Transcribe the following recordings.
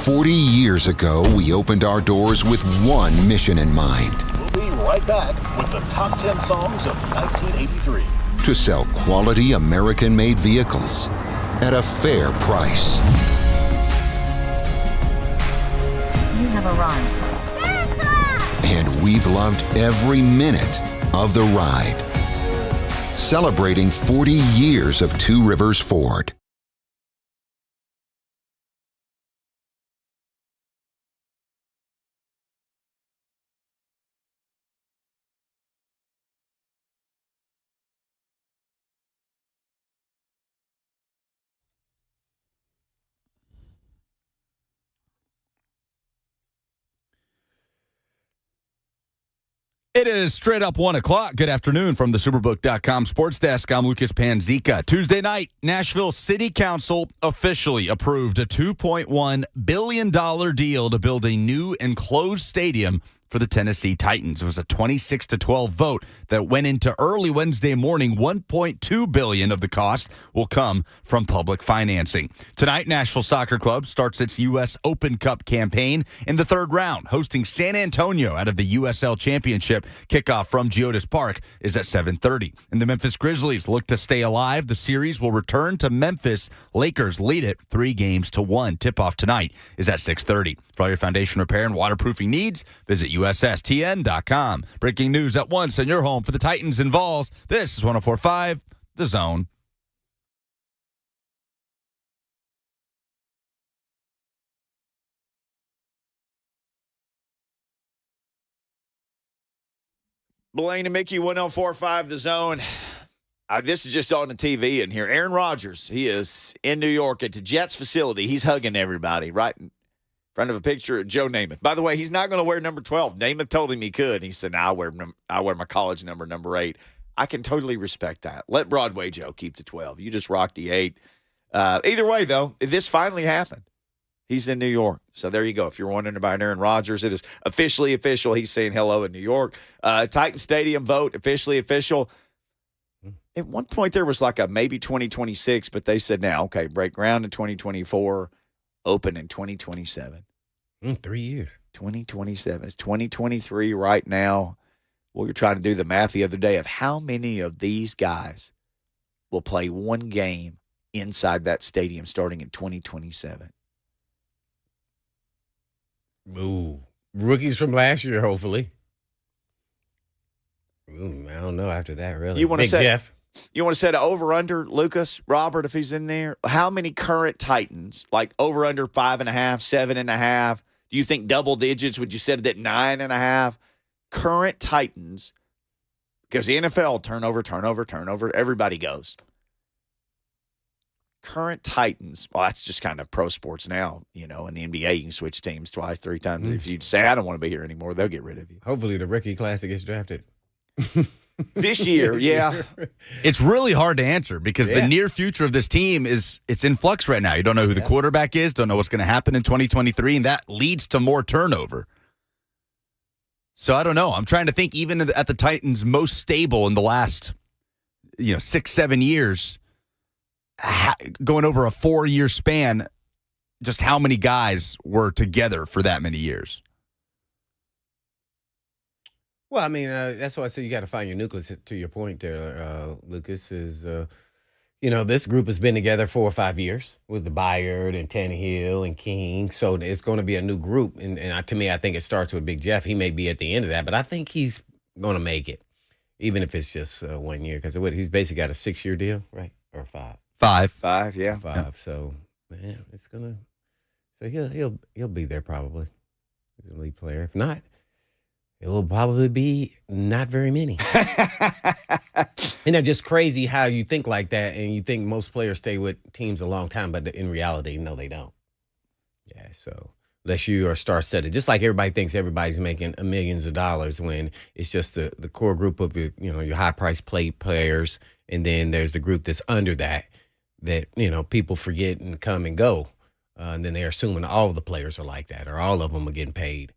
40 years ago, we opened our doors with one mission in mind. We'll be right back with the top 10 songs of 1983. To sell quality American-made vehicles at a fair price. You have arrived. And we've loved every minute of the ride. Celebrating 40 years of Two Rivers Ford. It is straight up 1 o'clock. Good afternoon from the Superbook.com Sports Desk. I'm Lucas Panzica. Tuesday night, Nashville City Council officially approved a $2.1 billion deal to build a new enclosed stadium for the Tennessee Titans. It was a 26-12 vote that went into early Wednesday morning. $1.2 billion of the cost will come from public financing. Tonight, Nashville Soccer Club starts its U.S. Open Cup campaign in the third round, hosting San Antonio out of the USL Championship. Kickoff from Geodis Park is at 7:30. And the Memphis Grizzlies look to stay alive. The series will return to Memphis. Lakers lead it 3-1. Tip-off tonight is at 6:30. For all your foundation repair and waterproofing needs, visit USSTN.com. Breaking news at once in your home for the Titans and Vols. This is 104.5 The Zone. Blaine and Mickey, 104.5 The Zone. This is just on the TV in here. Aaron Rodgers, he is in New York at the Jets facility. He's hugging everybody right in front of a picture of Joe Namath. By the way, he's not going to wear number 12. Namath told him he could. He said, "No, I wear my college number 8. I can totally respect that. Let Broadway Joe keep the 12. You just rock the 8. Either way, though, this finally happened. He's in New York. So there you go. If you're wondering about Aaron Rodgers, it is officially official. He's saying hello in New York. Titan Stadium vote, officially official. At one point, there was like a maybe 2026, but they said now, okay, break ground in 2024, open in 2027. 3 years. 2027. It's 2023 right now. We were trying to do the math the other day of how many of these guys will play one game inside that stadium starting in 2027. Ooh. Rookies from last year, hopefully. Ooh, I don't know after that, really. You want to Big say Jeff. You want to set an over-under, Lucas, Robert, if he's in there? How many current Titans, like over-under 5.5, 7.5? Do you think double digits? Would you set it at 9.5? Current Titans, because the NFL, turnover, everybody goes. Current Titans, well, that's just kind of pro sports now, in the NBA, you can switch teams twice, 3 times. If you say, I don't want to be here anymore, they'll get rid of you. Hopefully the rookie classic gets drafted. This year, yeah. It's really hard to answer because the near future of this team it's in flux right now. You don't know who the quarterback is, don't know what's going to happen in 2023, and that leads to more turnover. So I don't know. I'm trying to think even at the Titans most stable in the last 6-7 years, going over a 4-year span, just how many guys were together for that many years. Well, I mean, that's why I say you got to find your nucleus. To your point there, Lucas, is, this group has been together 4 or 5 years with the Byard and Tannehill and King. So it's going to be a new group. And to me, I think it starts with Big Jeff. He may be at the end of that, but I think he's going to make it, even if it's just 1 year. Because he's basically got a 6-year deal, right? Or 5? 5. 5, yeah. 5. Yeah. So, man, it's going to – so he'll be there probably as a lead player. If not, it will probably be not very many. And that's just crazy how you think like that, and you think most players stay with teams a long time, but in reality, no, they don't. Yeah, so unless you are star-studded, just like everybody thinks everybody's making millions of dollars when it's just the core group of your high-priced players, and then there's the group that's under that people forget and come and go, and then they're assuming all of the players are like that, or all of them are getting paid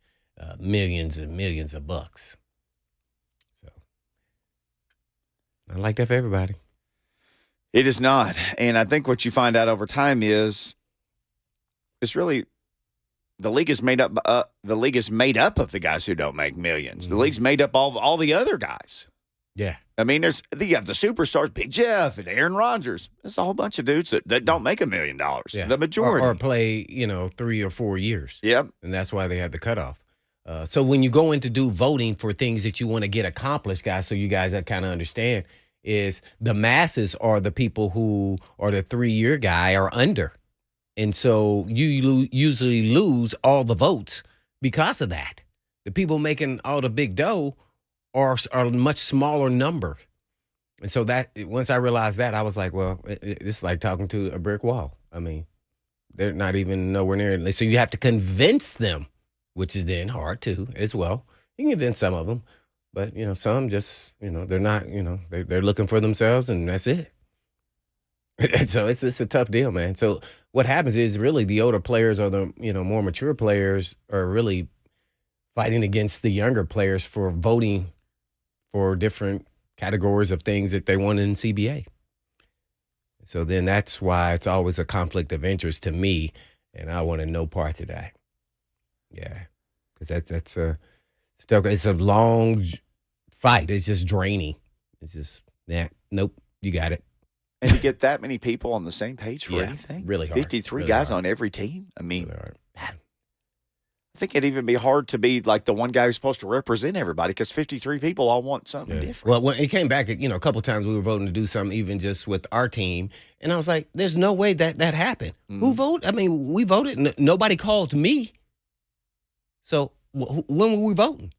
millions and millions of bucks. So, not like that for everybody. It is not. And I think what you find out over time is it's really the league is made up. The league is made up of the guys who don't make millions. The league's made up of all the other guys. Yeah. I mean, you have the superstars, Big Jeff and Aaron Rodgers. There's a whole bunch of dudes that don't make $1 million. Yeah. The majority. Or play, 3 or 4 years. Yep. And that's why they had the cutoff. So when you go in to do voting for things that you want to get accomplished, guys, so you guys kind of understand, is the masses are the people who are the 3-year guy or under. And so you usually lose all the votes because of that. The people making all the big dough are a much smaller number. And so that once I realized that, I was like, well, it's like talking to a brick wall. I mean, they're not even nowhere near. So you have to convince them, which is then hard too as well. You can convince some of them, but some just they're not. They're looking for themselves, and that's it. And so it's a tough deal, man. So what happens is really the older players or the more mature players are really fighting against the younger players for voting for different categories of things that they want in CBA. So then that's why it's always a conflict of interest to me, and I wanted no part of that. Yeah, because it's a long fight. It's just draining. It's just nope, you got it. And to get that many people on the same page for anything, really hard. 53 really guys hard. on every team. I mean, Really hard. I think it'd even be hard to be like the one guy who's supposed to represent everybody because 53 people all want something different. Well, when it came back, a couple times we were voting to do something, even just with our team, and I was like, "There's no way that happened. Who voted? I mean, we voted. Nobody called me. So when were we voting?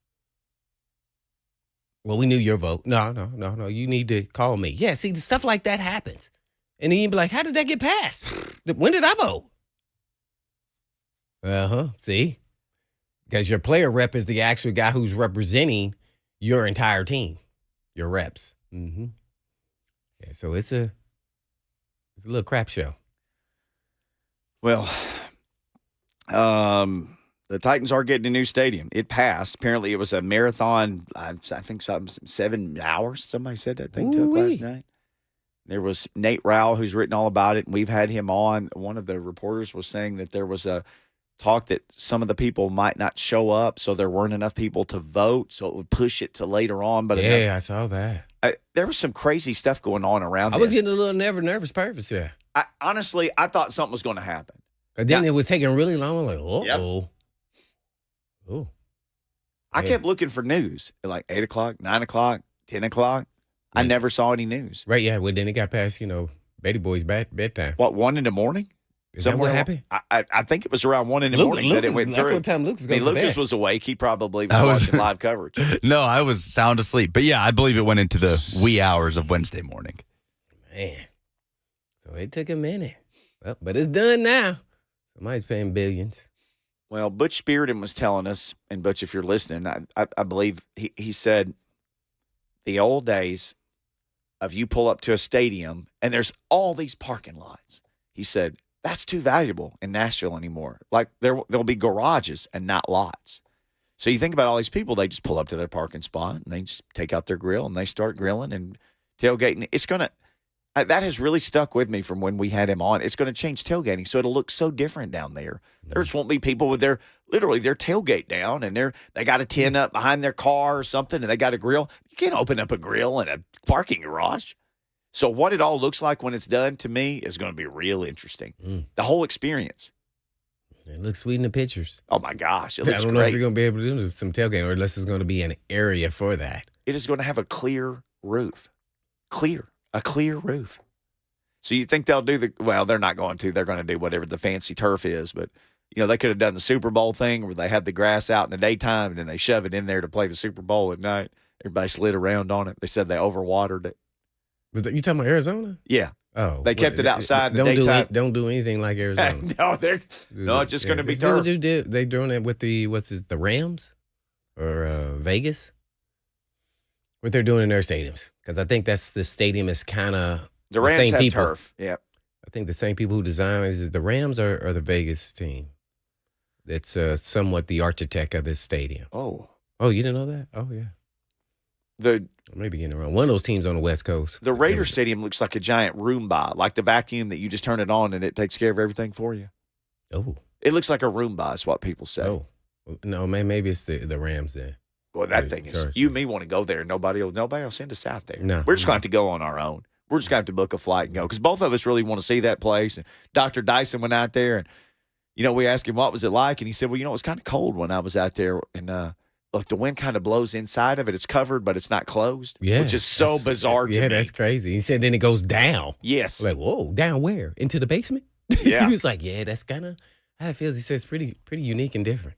Well, we knew your vote. No. You need to call me. Yeah. See, stuff like that happens, and then you'd be like, "How did that get passed? When did I vote?" See. Because your player rep is the actual guy who's representing your entire team, your reps. Mm-hmm. Yeah, so it's a little crap show. Well, the Titans are getting a new stadium. It passed. Apparently, it was a marathon. I think 7 hours. Somebody said that thing took last night. There was Nate Rowell, who's written all about it, and we've had him on. One of the reporters was saying that there was a talk that some of the people might not show up, so there weren't enough people to vote, so it would push it to later on. But I saw that. There was some crazy stuff going on around this. I was getting a little nervous purpose, yeah. Honestly, I thought something was going to happen. But then it was taking really long. Like, uh-oh. Yep. I kept looking for news at like 8 o'clock, 9 o'clock, 10 o'clock. I never saw any news. Right, yeah. Well, then it got past, Betty Boy's bedtime. What, 1 in the morning? Is that what happened? I think it was around 1 in the morning that it went through. That's what time Lucas goes to Lucas bed. was awake. He probably was watching live coverage. No, I was sound asleep. But yeah, I believe it went into the wee hours of Wednesday morning. Man. So it took a minute. Well, but it's done now. Somebody's paying billions. Well, Butch Spearden was telling us, and Butch, if you're listening, I believe he said the old days of you pull up to a stadium and there's all these parking lots. He said, that's too valuable in Nashville anymore. Like there'll be garages and not lots. So you think about all these people, they just pull up to their parking spot and they just take out their grill and they start grilling and tailgating. It's going to that has really stuck with me from when we had him on. It's going to change tailgating, so it'll look so different down there. There just won't be people with their tailgate down and they got a tent up behind their car or something and they got a grill. You can't open up a grill in a parking garage. So what it all looks like when it's done, to me, is going to be real interesting. The whole experience. It looks sweet in the pictures. Oh, my gosh. It I looks don't know great. if you're going to be able to do some tailgating or unless it's going to be an area for that. It is going to have a clear roof. A clear roof. So you think they'll do well, they're not going to. They're going to do whatever the fancy turf is. But, they could have done the Super Bowl thing where they have the grass out in the daytime and then they shove it in there to play the Super Bowl at night. Everybody slid around on it. They said they overwatered it. You talking about Arizona? Yeah. Oh, they kept it outside in the daytime. Don't do anything like Arizona. No, it's just going to be turf. turf. They doing it with the Rams or Vegas? What they're doing in their stadiums? Because I think that's the stadium is kind of the Rams same have people. turf. Yeah. I think the same people who design it is the Rams or the Vegas team. It's somewhat the architect of this stadium. Oh, you didn't know that? Oh, yeah. Maybe getting around. One of those teams on the West Coast. The Raiders Stadium looks like a giant Roomba, like the vacuum that you just turn it on and it takes care of everything for you. Oh. It looks like a Roomba is what people say. Oh, no, maybe it's the Rams then. Well, that Right, thing is, sure. you and me want to go there, and nobody will send us out there. No. We're just going to have to go on our own. We're just going to have to book a flight and go because both of us really want to see that place. And Dr. Dyson went out there, and, we asked him what was it like, and he said, well, it was kind of cold when I was out there, and look, the wind kind of blows inside of it. It's covered, but it's not closed, Yeah, which is so bizarre to me. Yeah, that's crazy. He said then it goes down. Yes. Like, whoa, down where? Into the basement? Yeah. He was like, yeah, that's kind of how it feels. He says pretty unique and different.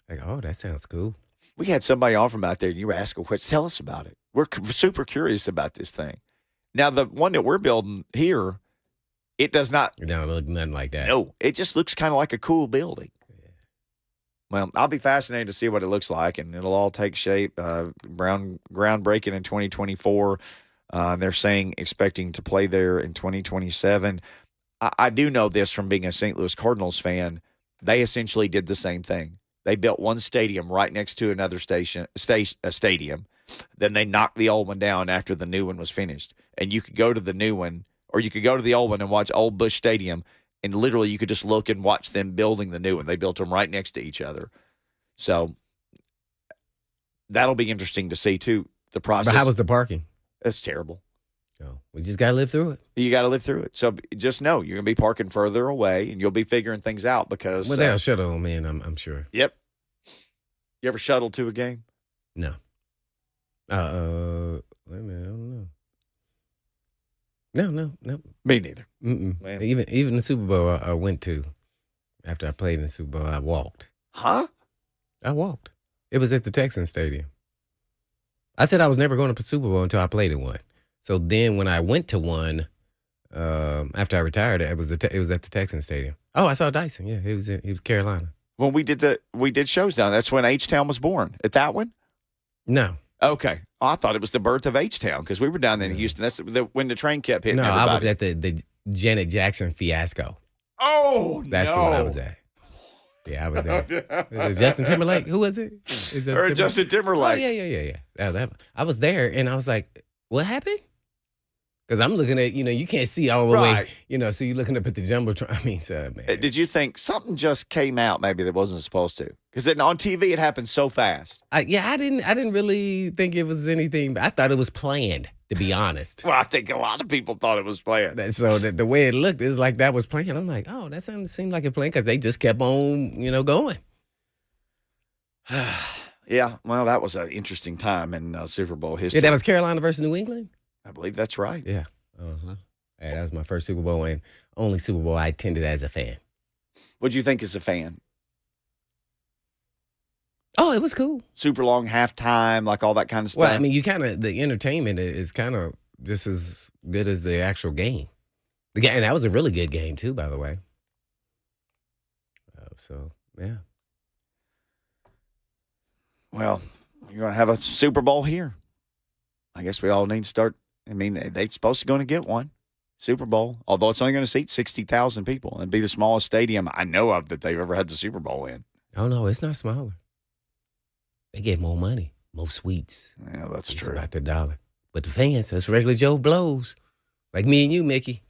Like, oh, that sounds cool. We had somebody on from out there, and you were asking questions. Tell us about it. We're super curious about this thing. Now, the one that we're building here, it does not. It don't look nothing like that. No, it just looks kind of like a cool building. Well, I'll be fascinated to see what it looks like, and it'll all take shape. Groundbreaking in 2024. They're saying expecting to play there in 2027. I do know this from being a St. Louis Cardinals fan. They essentially did the same thing. They built one stadium right next to another stadium. Then they knocked the old one down after the new one was finished. And you could go to the new one, or you could go to the old one and watch Old Busch Stadium, and literally you could just look and watch them building the new one. They built them right next to each other. So that'll be interesting to see, too, the process. But how was the parking? That's terrible. Oh, we just got to live through it. You got to live through it. So just know you're going to be parking further away, and you'll be figuring things out because. Well, they'll shuttle them in, I'm sure. Yep. You ever shuttled to a game? No. Wait a minute, I don't know. No. Me neither. Mm-mm. Man. Even the Super Bowl I went to, after I played in the Super Bowl, I walked. Huh? I walked. It was at the Texans Stadium. I said I was never going to Super Bowl until I played in one. So then when I went to one, after I retired, it was at the Texans Stadium. Oh, I saw Dyson. Yeah, he was Carolina. When we did shows down, that's when H-Town was born. At that one? No. Okay. Oh, I thought it was the birth of H-Town because we were down there in Houston. That's when the train kept hitting everybody. I was at the Janet Jackson fiasco. Oh, That's no. what I was at. Yeah, I was there. It was Justin Timberlake. Who was it? Justin Timberlake. Oh, yeah. I was there, and I was like, what happened? Because I'm looking at, you can't see all the way, so you're looking up at the Jumbotron. Man. Did you think something just came out maybe that wasn't supposed to? Because on TV it happened so fast. I didn't really think it was anything. I thought it was planned, to be honest. Well, I think a lot of people thought it was planned. So the way it looked is like that was planned. I'm like, oh, that seemed like a plan because they just kept on, going. Yeah, well, that was an interesting time in Super Bowl history. Yeah, that was Carolina versus New England? I believe that's right. Yeah. Uh-huh. Hey, that was my first Super Bowl and only Super Bowl I attended as a fan. What'd you think as a fan? Oh, it was cool. Super long halftime, like all that kind of stuff. Well, the entertainment is kind of just as good as the actual game. And that was a really good game, too, by the way. So, yeah. Well, you're going to have a Super Bowl here. I guess we all need to start. They're supposed to going to get one. Super Bowl, although it's only going to seat 60,000 people and be the smallest stadium I know of that they've ever had the Super Bowl in. Oh, no, it's not smaller. They get more money, more suites. Yeah, that's It's true. about the dollar. But the fans, that's regular Joe Blows. Like me and you, Mickey.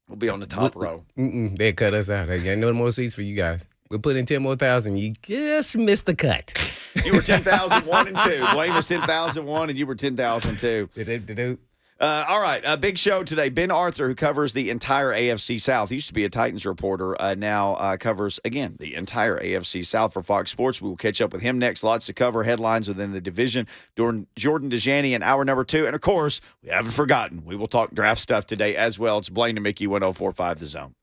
We'll be on the top row. They'll cut us out. There ain't no more seats for you guys. We'll put in 10 more thousand. You just missed the cut. You were 10,001 and 2. Blaine was 10,001 and you were 10,002. All right, a big show today. Ben Arthur, who covers the entire AFC South, used to be a Titans reporter, now covers, again, the entire AFC South for Fox Sports. We will catch up with him next. Lots to cover, headlines within the division. Jordan Dajani in hour number 2. And, of course, we haven't forgotten, we will talk draft stuff today as well. It's Blaine and Mickey, 104.5 The Zone.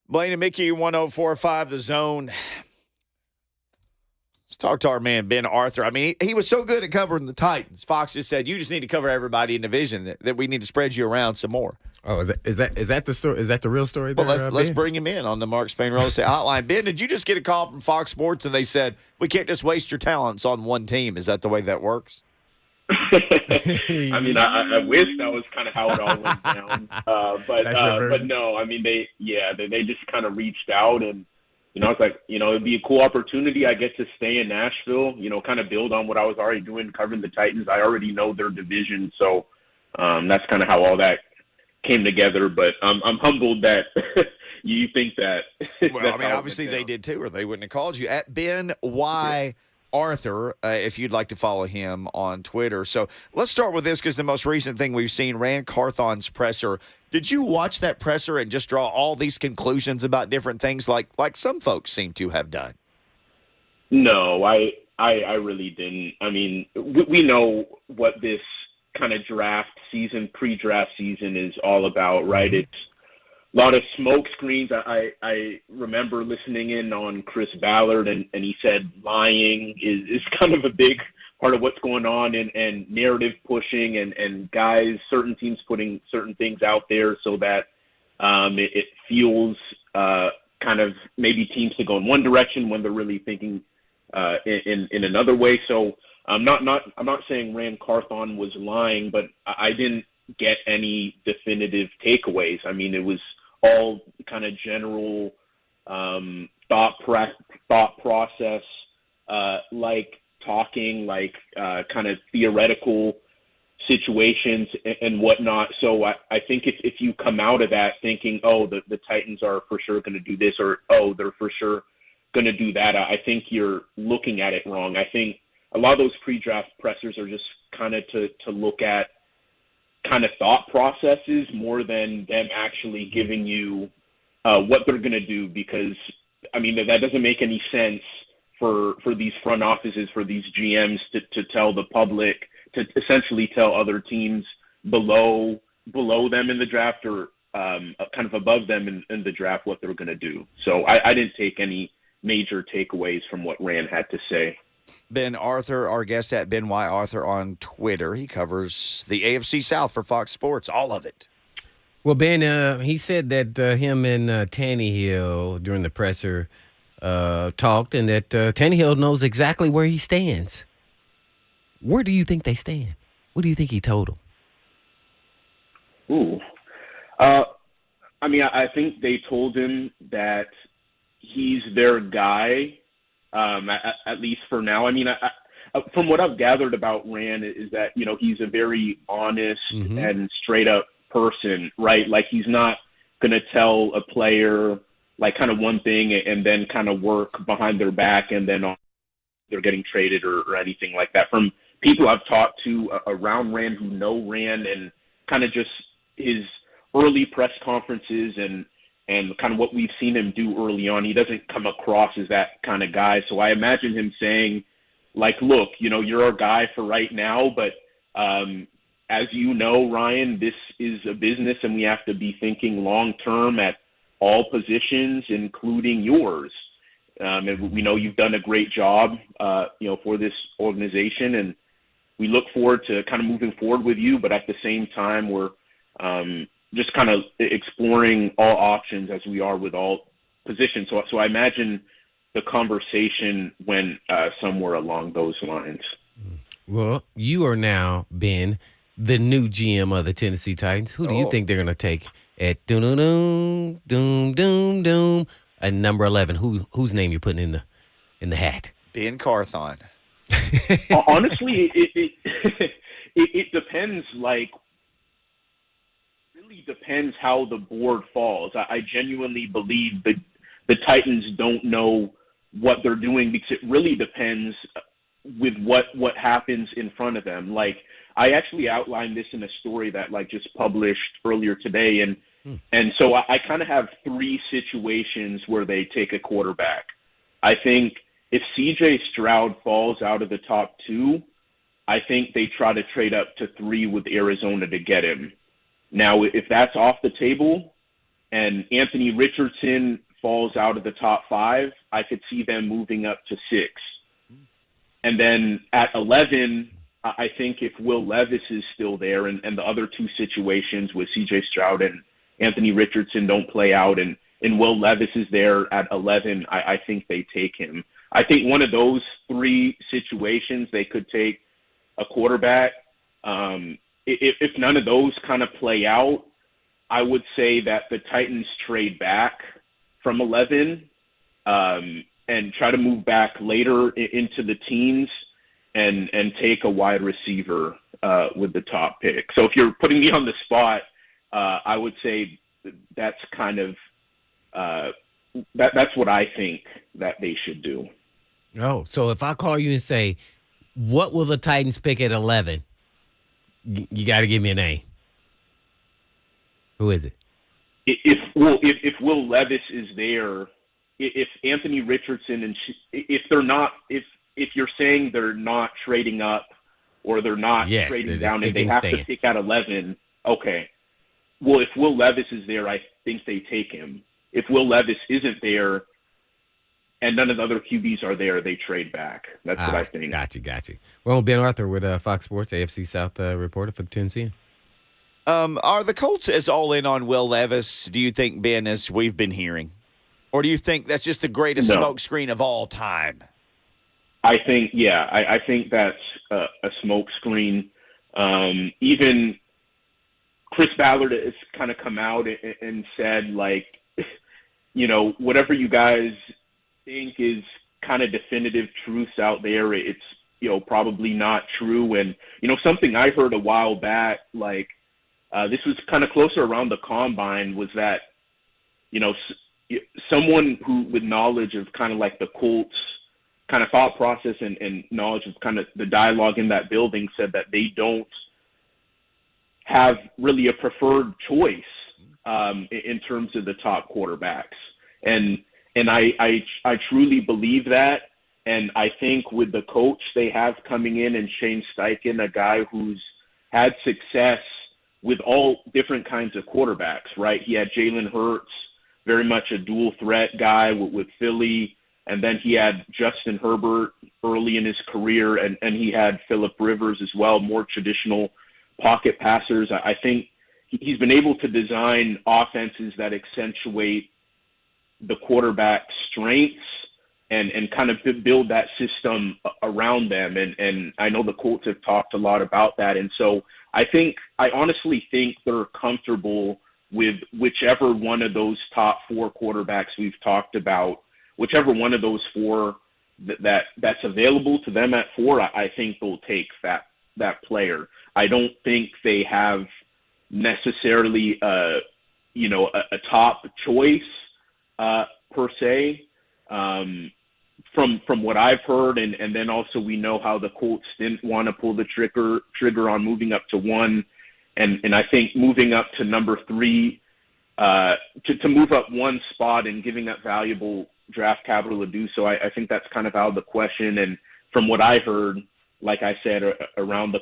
Blaine and Mickey, 104.5 The Zone. Let's talk to our man, Ben Arthur. I mean, he was so good at covering the Titans. Fox just said, you just need to cover everybody in the division, that we need to spread you around some more. Oh, is that the story? Is that the real story? Well, There, let's Ben? bring him in on the Mark Spain Real Estate Hotline. Ben, did you just get a call from Fox Sports and they said, we can't just waste your talents on one team? Is that the way that works? I mean, I wish that was kind of how it all went down. That's your But version? no, I mean, they just kind of reached out, and it's like, it'd be a cool opportunity. I get to stay in Nashville, kind of build on what I was already doing, covering the Titans. I already know their division, so that's kind of how all that came together. But I'm humbled that you think that. Well, I mean, obviously they did too, or they wouldn't have called you. At Ben Y. Arthur, if you'd like to follow him on Twitter. So let's start with this because the most recent thing we've seen, Rand Carthon's presser. Did you watch that presser and just draw all these conclusions about different things like some folks seem to have done? No, I really didn't. I mean, we know what this kind of draft season, pre-draft season is all about, right? Mm-hmm. It's a lot of smoke screens. I remember listening in on Chris Ballard, and he said lying is kind of a big part of what's going on, and narrative pushing, and guys, certain teams putting certain things out there so that it fuels kind of maybe teams to go in one direction when they're really thinking in another way. So I'm not saying Rand Carthon was lying, but I didn't get any definitive takeaways. I mean, it was all kind of general thought process, like talking, like kind of theoretical situations and whatnot. So I think if you come out of that thinking, oh, the Titans are for sure going to do this, or, oh, they're for sure going to do that, I think you're looking at it wrong. I think a lot of those pre-draft pressers are just kind of to look at kind of thought processes more than them actually giving you what they're going to do, because I mean that doesn't make any sense for these front offices, for these GMs to tell the public, to essentially tell other teams below them in the draft, or kind of above them in the draft, what they're going to do. So I didn't take any major takeaways from what Rand had to say. Ben Arthur, our guest at Ben Y. Arthur on Twitter. He covers the AFC South for Fox Sports, all of it. Well, Ben, he said that him and Tannehill during the presser talked, and that Tannehill knows exactly where he stands. Where do you think they stand? What do you think he told them? Ooh. I mean, I think they told him that he's their guy, at least for now. I mean, from what I've gathered about Rand is that, he's a very honest and straight up person, right? Like, he's not going to tell a player like kind of one thing and then kind of work behind their back and then they're getting traded or anything like that. From people I've talked to around Rand who know Rand, and kind of just his early press conferences and kind of what we've seen him do early on, he doesn't come across as that kind of guy. So I imagine him saying, like, look, you're our guy for right now, but as you know, Ryan, this is a business and we have to be thinking long-term at all positions, including yours. And we know you've done a great job, for this organization, and we look forward to kind of moving forward with you. But at the same time, we're just kind of exploring all options as we are with all positions. So I imagine the conversation went somewhere along those lines. Well, you are now, Ben, the new GM of the Tennessee Titans. Who do you think they're going to take at doom doom doom doom at number 11? Whose name you putting in the hat? Ben Carthon. Honestly, it depends. Like, really depends how the board falls. I genuinely believe that the Titans don't know what they're doing, because it really depends with what happens in front of them. Like, I actually outlined this in a story that just published earlier today, and so I kind of have three situations where they take a quarterback. I think if C.J. Stroud falls out of the top two, I think they try to trade up to 3 with Arizona to get him. Now, if that's off the table, and Anthony Richardson falls out of the top 5, I could see them moving up to 6. And then at 11, I think if Will Levis is still there and the other 2 situations with C.J. Stroud and Anthony Richardson don't play out and Will Levis is there at 11, I think they take him. I think one of those 3 situations, they could take a quarterback. If none of those kind of play out, I would say that the Titans trade back from 11 and try to move back later into the teens and take a wide receiver with the top pick. So if you're putting me on the spot, I would say that's kind of that's what I think that they should do. Oh, so if I call you and say, what will the Titans pick at 11? You got to give me a name. Who is it? If Will Levis is there, if Anthony Richardson and if they're not, if you're saying they're not trading up or they're not trading down and they have to pick at 11, okay. Well, if Will Levis is there, I think they take him. If Will Levis isn't there and none of the other QBs are there, they trade back. That's what I think. Got you. Well, Ben Arthur with Fox Sports, AFC South reporter for the Tennessee. Are the Colts as all in on Will Levis, do you think, Ben, as we've been hearing? Or do you think that's just the greatest smokescreen of all time? I think, I think that's a smokescreen. Even Chris Ballard has kind of come out and said, like, you know, whatever you guys think is kind of definitive truths out there, it's, you know, probably not true. And, you know, something I heard a while back, like, this was kind of closer around the combine, was that, you know, someone who with knowledge of kind of like the Colts kind of thought process and knowledge of kind of the dialogue in that building said that they don't have really a preferred choice in terms of the top quarterbacks. And I truly believe that. And I think with the coach they have coming in and Shane Steichen, a guy who's had success with all different kinds of quarterbacks, right? He had Jalen Hurts, very much a dual threat guy with Philly. And then he had Justin Herbert early in his career, and he had Phillip Rivers as well, more traditional pocket passers. I think he's been able to design offenses that accentuate the quarterback's strengths and kind of build that system around them. And I know the Colts have talked a lot about that. And so I honestly think they're comfortable with whichever one of those top 4 quarterbacks we've talked about, whichever one of those 4 that's available to them at 4, I think they'll take that player. I don't think they have necessarily a top choice per se. From what I've heard, and then also we know how the Colts didn't want to pull the trigger on moving up to 1, and I think moving up to number 3 to move up 1 spot and giving that valuable draft capital to do so, I think that's kind of out of the question. And from what I heard, like I said, around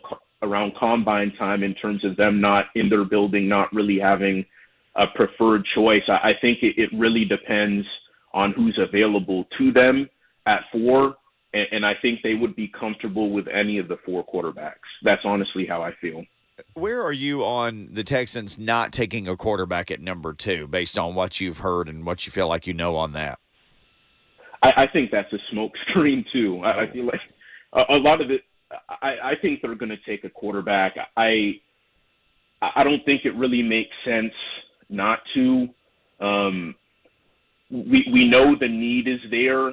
combine time, in terms of them not in their building, not really having a preferred choice, I think it really depends on who's available to them at 4, and I think they would be comfortable with any of the 4 quarterbacks. That's honestly how I feel. Where are you on the Texans not taking a quarterback at number 2, based on what you've heard and what you feel like you know on that? I think that's a smoke screen too. I feel like a lot of it. I think they're going to take a quarterback. I don't think it really makes sense not to. We know the need is there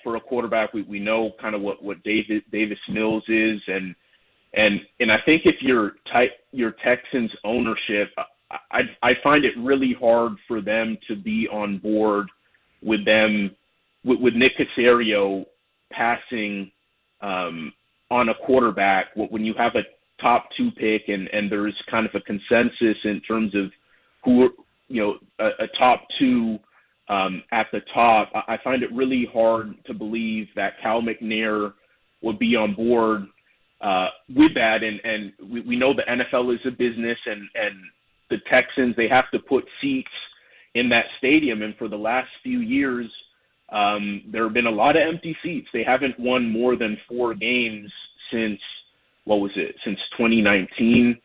for a quarterback. We know kind of what Davis Mills is, and I think if you're Texans ownership, I find it really hard for them to be on board with them. With Nick Caserio passing on a quarterback, when you have a top 2 pick and there's kind of a consensus in terms of who, you know, a top 2 at the top, I find it really hard to believe that Cal McNair would be on board with that. And we know the NFL is a business, and the Texans, they have to put seats in that stadium. And for the last few years, there have been a lot of empty seats. They haven't won more than 4 games since, since 2019.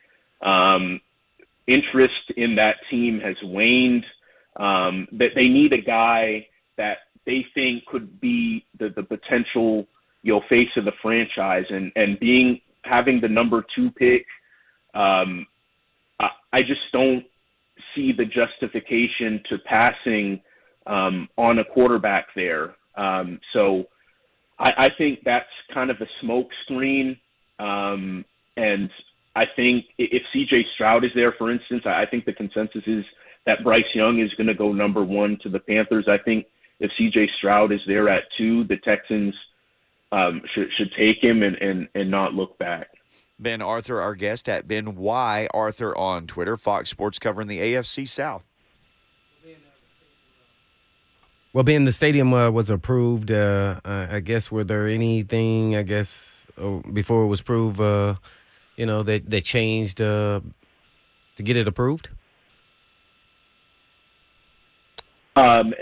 Interest in that team has waned. That they need a guy that they think could be the potential, face of the franchise, and having the number 2 pick. I just don't see the justification to passing on a quarterback there. So I think that's kind of a smoke screen. And I think if C.J. Stroud is there, for instance, I think the consensus is that Bryce Young is going to go number 1 to the Panthers. I think if C.J. Stroud is there at 2, the Texans should take him and not look back. Ben Arthur, our guest at Ben Y. Arthur on Twitter, Fox Sports covering the AFC South. Well, Ben, the stadium was approved. I guess, were there anything, before it was approved, that changed to get it approved? I'm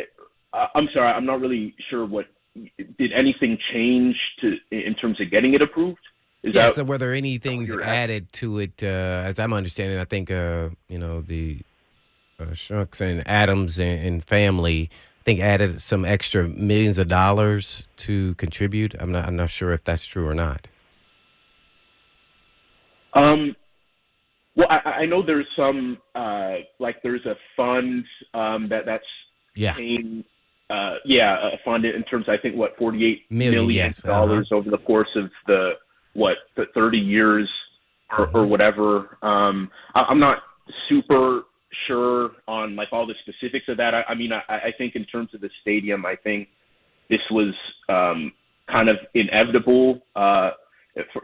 sorry, I'm not really sure did anything change in terms of getting it approved? So were there anything's added to it? As I'm understanding, I think the Shucks and Adams and family, I think, added some extra millions of dollars to contribute. I'm not sure if that's true or not. Well, I know there's some there's a fund that's paying. A fund in terms, I think, $48 million over the course of the 30 years or whatever. I'm not super sure on all the specifics of that. I think in terms of the stadium, I think this was kind of inevitable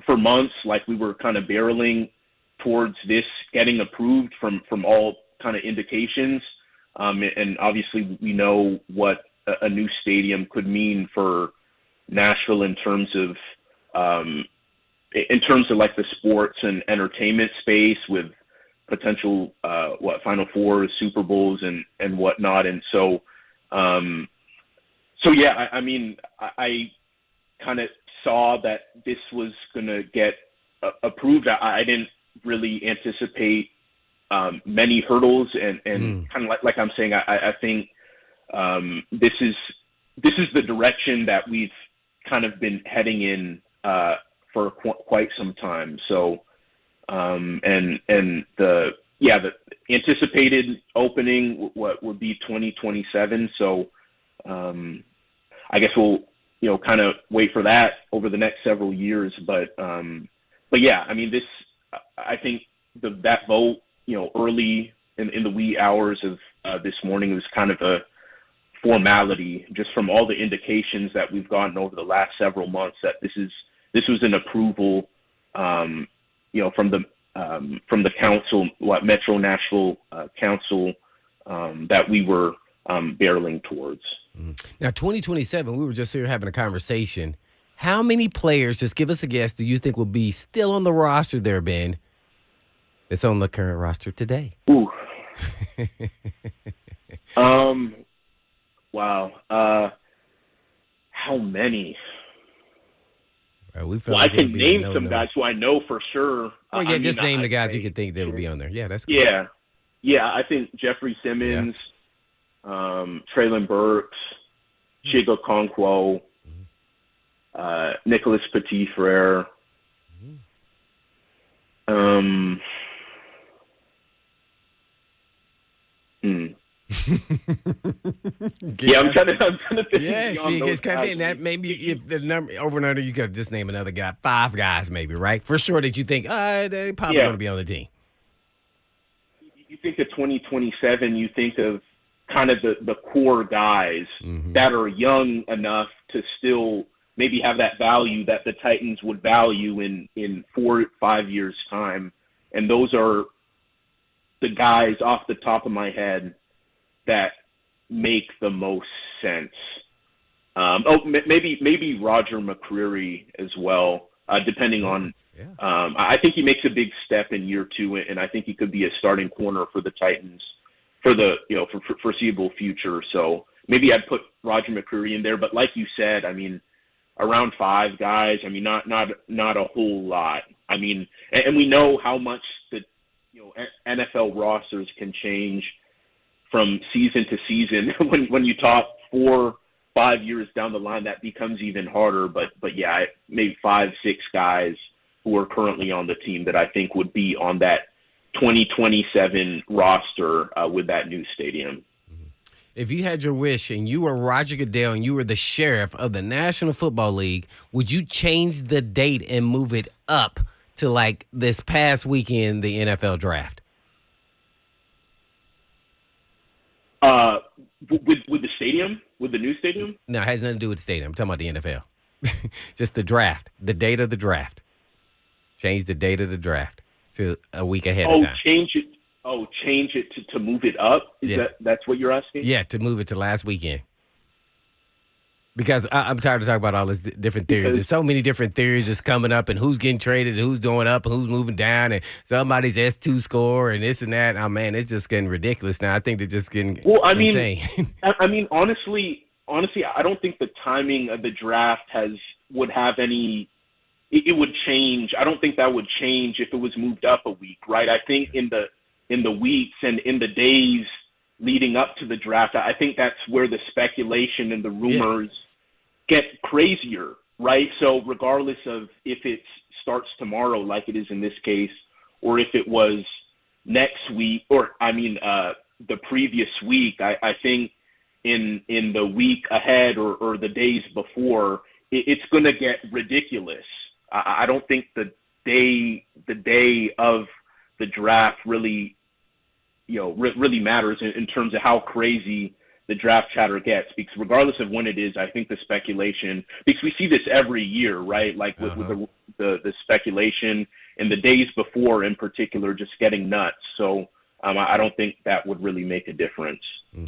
for months. We were kind of barreling towards this getting approved from all kind of indications. And obviously we know what a new stadium could mean for Nashville in terms of the sports and entertainment space, with potential Final Fours, Super Bowls, and whatnot. And so yeah, I kind of saw that this was going to get approved. I didn't really anticipate many hurdles, and kind of like I'm saying, I think this is the direction that we've kind of been heading in for quite some time. So, and the anticipated opening would be 2027. So, I guess we'll kind of wait for that over the next several years. But yeah, I think that vote, early in the wee hours of this morning, was kind of a formality, just from all the indications that we've gotten over the last several months, that this was an approval, from the council, Metro Nashville Council, that we were barreling towards. Now, 2027, we were just here having a conversation. How many players, just give us a guess, do you think will be still on the roster there, Ben, that's on the current roster today? Ooh. Wow. How many? I can name some guys who I know for sure. Just name the guys you could think that would be on there. Yeah, that's cool. Yeah. I think Jeffrey Simmons, Traylon Burks, Chiga Okonkwo, Nicholas Petit-Frere. Yeah, I'm trying to think. Yeah, see, it's kind of that. Maybe if the number over and under, you could just name another guy, 5 guys, maybe, right? For sure that you think, they're probably going to be on the team. You think of 2027, you think of kind of the core guys that are young enough to still maybe have that value that the Titans would value in 4 or 5 years' time. And those are the guys off the top of my head that make the most sense. Maybe Roger McCreary as well, depending on. Yeah. I think he makes a big step in year 2, and I think he could be a starting corner for the Titans for the for foreseeable future. So maybe I'd put Roger McCreary in there, but like you said, I mean, around 5 guys. I mean, not a whole lot. I mean, and we know how much the NFL rosters can change from season to season. when you talk 4-5 years down the line, that becomes even harder. But yeah, maybe 5-6 guys who are currently on the team that I think would be on that 2027 roster with that new stadium. If you had your wish and you were Roger Goodell and you were the sheriff of the National Football League, would you change the date and move it up to like this past weekend, the NFL draft? With the stadium? With the new stadium? No, it has nothing to do with the stadium. I'm talking about the NFL. Just the draft, the date of the draft. Change the date of the draft to a week ahead of time. Change it to move it up? That's what you're asking? Yeah, to move it to last weekend. Because I'm tired of talking about all these different theories. There's so many different theories that's coming up, and who's getting traded, and who's going up, and who's moving down, and somebody's S2 score, and this and that. Oh man, it's just getting ridiculous now. I think they're just getting insane. I mean, honestly, I don't think the timing of the draft would have any. It would change. I don't think that would change if it was moved up a week, right? I think in the weeks and in the days leading up to the draft, I think that's where the speculation and the rumors get crazier, right? So regardless of if it starts tomorrow, like it is in this case, or if it was next week, or the previous week, I think in the week ahead or the days before, it's going to get ridiculous. I don't think the day of the draft really matters in terms of how crazy the draft chatter gets, because regardless of when it is, I think the speculation, because we see this every year, right? Like with the speculation and the days before in particular, just getting nuts. So I don't think that would really make a difference.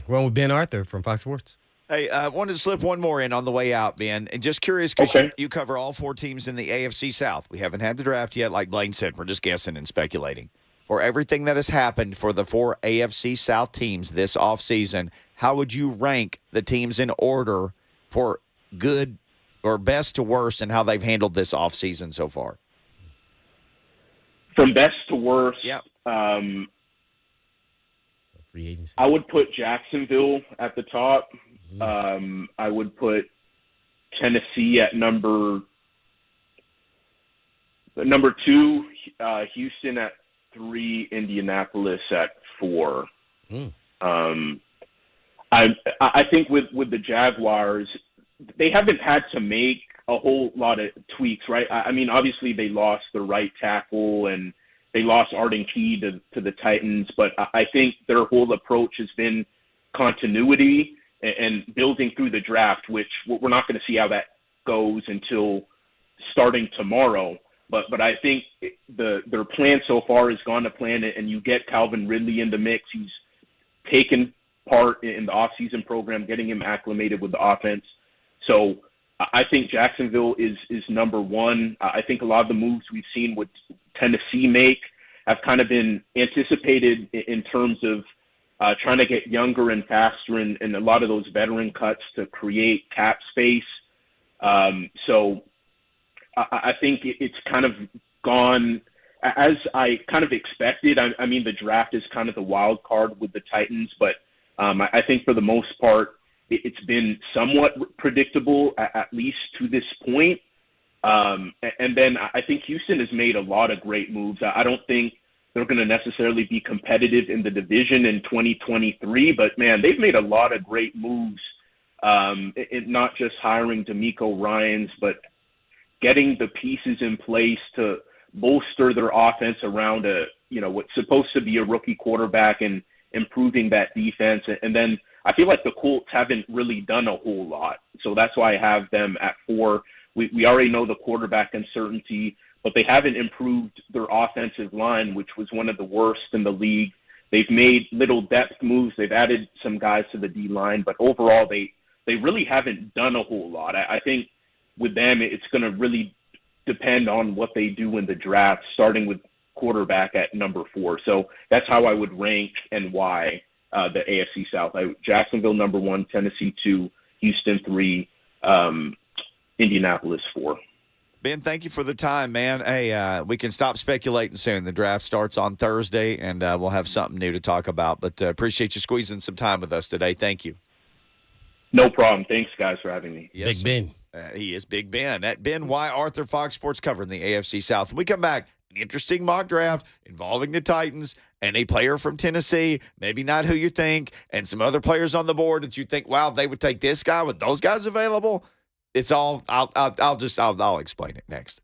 Well, with Ben Arthur from Fox Sports. Hey, I wanted to slip one more in on the way out, Ben. And just curious, because you cover all 4 teams in the AFC South. We haven't had the draft yet. Like Blaine said, we're just guessing and speculating. For everything that has happened for the 4 AFC South teams this offseason, how would you rank the teams in order for good or best to worst and how they've handled this offseason so far? From best to worst, Free agency. I would put Jacksonville at the top. I would put Tennessee at number 2, Houston at 3, Indianapolis at 4. I think with the Jaguars, they haven't had to make a whole lot of tweaks, right? I mean, obviously they lost the right tackle and they lost Arden Key to the Titans, but I think their whole approach has been continuity and building through the draft, which we're not going to see how that goes until starting tomorrow. But I think their plan so far has gone to plan, and you get Calvin Ridley in the mix. He's taken part in the offseason program, getting him acclimated with the offense. So I think Jacksonville is number 1. I think a lot of the moves we've seen with Tennessee make have kind of been anticipated in terms of trying to get younger and faster, and a lot of those veteran cuts to create cap space. So I think it's kind of gone as I kind of expected. I mean, the draft is kind of the wild card with the Titans, but I think for the most part, it's been somewhat predictable, at least to this point. And then I think Houston has made a lot of great moves. I don't think they're going to necessarily be competitive in the division in 2023, but man, they've made a lot of great moves, not just hiring D'Amico Ryans, but getting the pieces in place to bolster their offense around what's supposed to be a rookie quarterback and improving that defense. And then I feel like the Colts haven't really done a whole lot. So that's why I have them at 4. We already know the quarterback uncertainty, but they haven't improved their offensive line, which was one of the worst in the league. They've made little depth moves. They've added some guys to the D-line, but overall they really haven't done a whole lot. I think with them, it's going to really depend on what they do in the draft, starting with quarterback at number 4. So that's how I would rank and why the AFC South. Jacksonville number 1, Tennessee 2, Houston 3, Indianapolis 4. Ben, thank you for the time, man. Hey, we can stop speculating soon. The draft starts on Thursday, and we'll have something new to talk about. But appreciate you squeezing some time with us today. Thank you. No problem. Thanks, guys, for having me. Yes, Big Ben. He is Big Ben. At Ben Y. Arthur, Fox Sports, covering the AFC South. When we come back, an interesting mock draft involving the Titans and a player from Tennessee, maybe not who you think, and some other players on the board that you think, wow, they would take this guy with those guys available. It's all. I'll explain it next.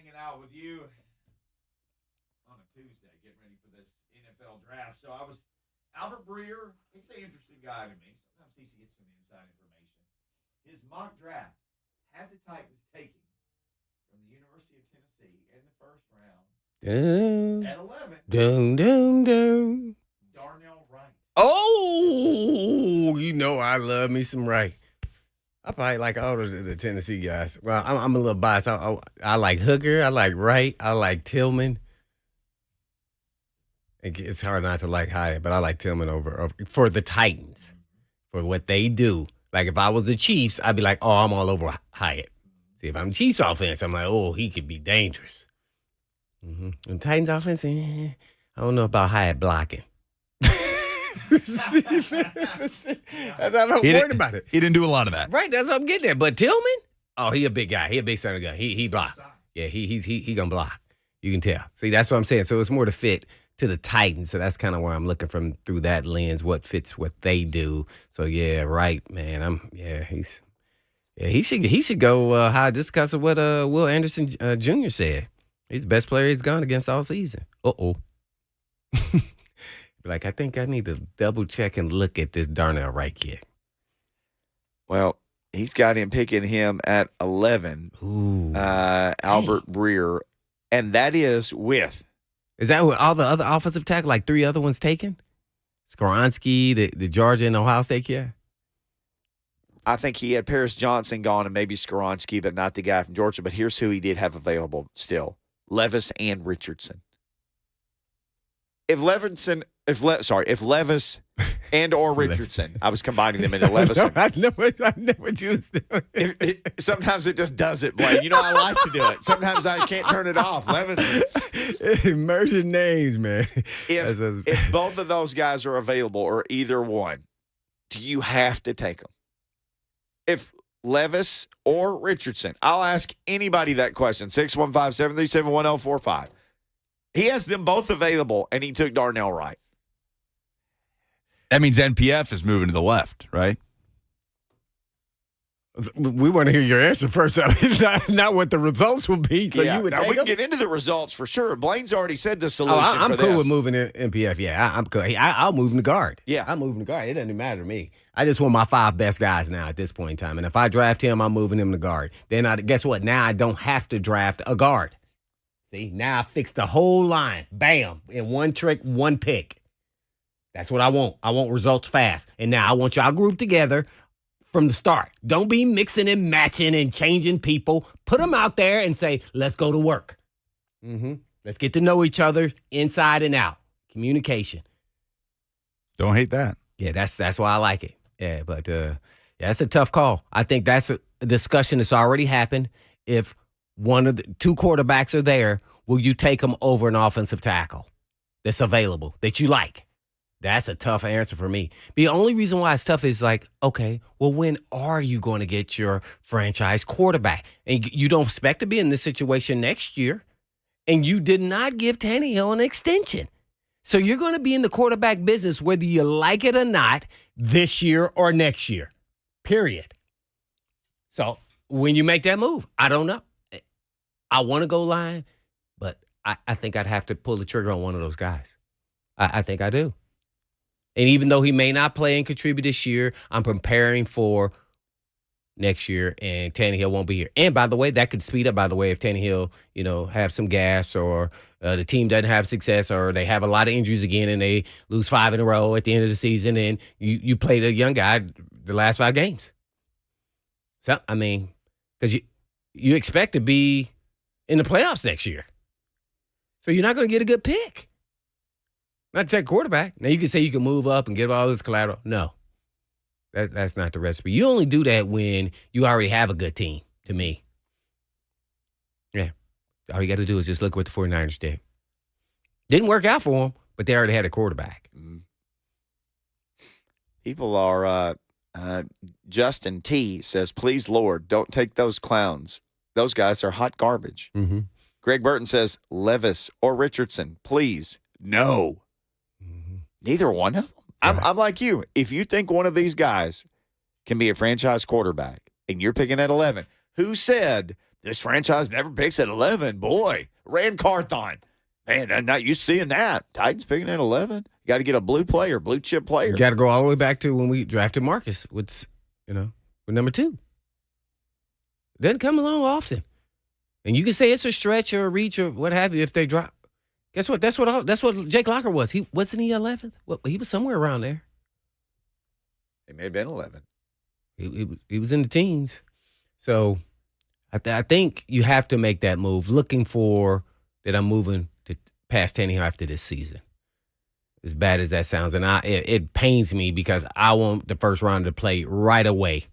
hanging out with you on a Tuesday, getting ready for this NFL draft. So Albert Breer, he's an interesting guy to me. Sometimes he gets some inside information. His mock draft had the Titans taking from the University of Tennessee in the first round at 11. Darnell Wright. Oh, I love me some Wright. I probably like all the Tennessee guys. Well, I'm a little biased. I like Hooker. I like Wright. I like Tillman. It's hard not to like Hyatt, but I like Tillman over for the Titans, for what they do. Like, if I was the Chiefs, I'd be like, oh, I'm all over Hyatt. See, if I'm the Chiefs offense, I'm like, oh, he could be dangerous. Mm-hmm. And Titans offense, I don't know about Hyatt blocking. I'm not worried about it. He didn't do a lot of that. Right, that's what I'm getting at. But Tillman, oh, he a big guy. He a big son of a gun. He block. Yeah, he gonna block. You can tell. See, that's what I'm saying. So it's more to fit to the Titans. So that's kind of where I'm looking from through that lens, what fits what they do. So yeah, right, man. He should go high just because of what Will Anderson Jr. said. He's the best player he's gone against all season. Like, I think I need to double check and look at this Darnell Wright kid. Well, he's got him picking him at 11. Ooh. Albert Breer. And that is with. Is that what all the other offensive tackle, like 3 other ones taken? Skoronski, the Georgia and Ohio State kid? I think he had Paris Johnson gone and maybe Skoronski, but not the guy from Georgia. But here's who he did have available still. Levis and Richardson. If Levis and or Richardson, I was combining them into Levis. I know what you was doing. Sometimes it just does it, Blaine. I like to do it. Sometimes I can't turn it off. Levis. Merging names, man. If both of those guys are available or either one, do you have to take them? If Levis or Richardson, I'll ask anybody that question, 615-737-1045. He has them both available, and he took Darnell Wright. That means NPF is moving to the left, right? We want to hear your answer first. Not what the results will be. So yeah, you would now we can get into the results for sure. Blaine's already said the solution. I'm cool with moving to NPF. Yeah, I'm cool. I'll move him to guard. Yeah, I'm moving to guard. It doesn't matter to me. I just want my 5 best guys now at this point in time. And if I draft him, I'm moving him to guard. Then guess what? Now I don't have to draft a guard. See, now I fixed the whole line. Bam. In one trick, one pick. That's what I want. I want results fast. And now I want y'all grouped together from the start. Don't be mixing and matching and changing people. Put them out there and say, let's go to work. Mm-hmm. Let's get to know each other inside and out. Communication. Don't hate that. Yeah, that's why I like it. Yeah, but that's a tough call. I think that's a discussion that's already happened. If one of the 2 quarterbacks are there, will you take them over an offensive tackle that's available, that you like? That's a tough answer for me. The only reason why it's tough is like, okay, well, when are you going to get your franchise quarterback? And you don't expect to be in this situation next year. And you did not give Tannehill an extension. So you're going to be in the quarterback business whether you like it or not this year or next year, period. So when you make that move, I don't know. I want to go line, but I think I'd have to pull the trigger on one of those guys. I think I do. And even though he may not play and contribute this year, I'm preparing for next year, and Tannehill won't be here. And by the way, that could speed up, by the way, if Tannehill, have some gas or the team doesn't have success or they have a lot of injuries again and they lose 5 in a row at the end of the season, and you played a young guy the last 5 games. So, I mean, because you expect to be in the playoffs next year. So you're not going to get a good pick. Not to take quarterback. Now, you can say you can move up and get all this collateral. No. That's not the recipe. You only do that when you already have a good team, to me. Yeah. All you got to do is just look what the 49ers did. Didn't work out for them, but they already had a quarterback. People are, Justin T says, please, Lord, don't take those clowns. Those guys are hot garbage. Mm-hmm. Greg Burton says, Levis or Richardson, please, no. Mm-hmm. Neither one of them. I'm like you. If you think one of these guys can be a franchise quarterback and you're picking at 11, who said This franchise never picks at 11. Boy, Rand Carthon. Man, I'm not used to seeing that. Titans picking at 11. You got to get a blue player, blue chip player. You got to go all the way back to when we drafted Marcus with number 2. Doesn't come along often. And you can say it's a stretch or a reach or what have you if they drop. Guess what? That's what Jake Locker was. He wasn't he 11th? Well, he was somewhere around there. It may have been 11. He was in the teens. So I think you have to make that move, looking for that I'm moving to past Tannehill after this season. As bad as that sounds, and it pains me because I want the first round to play right away.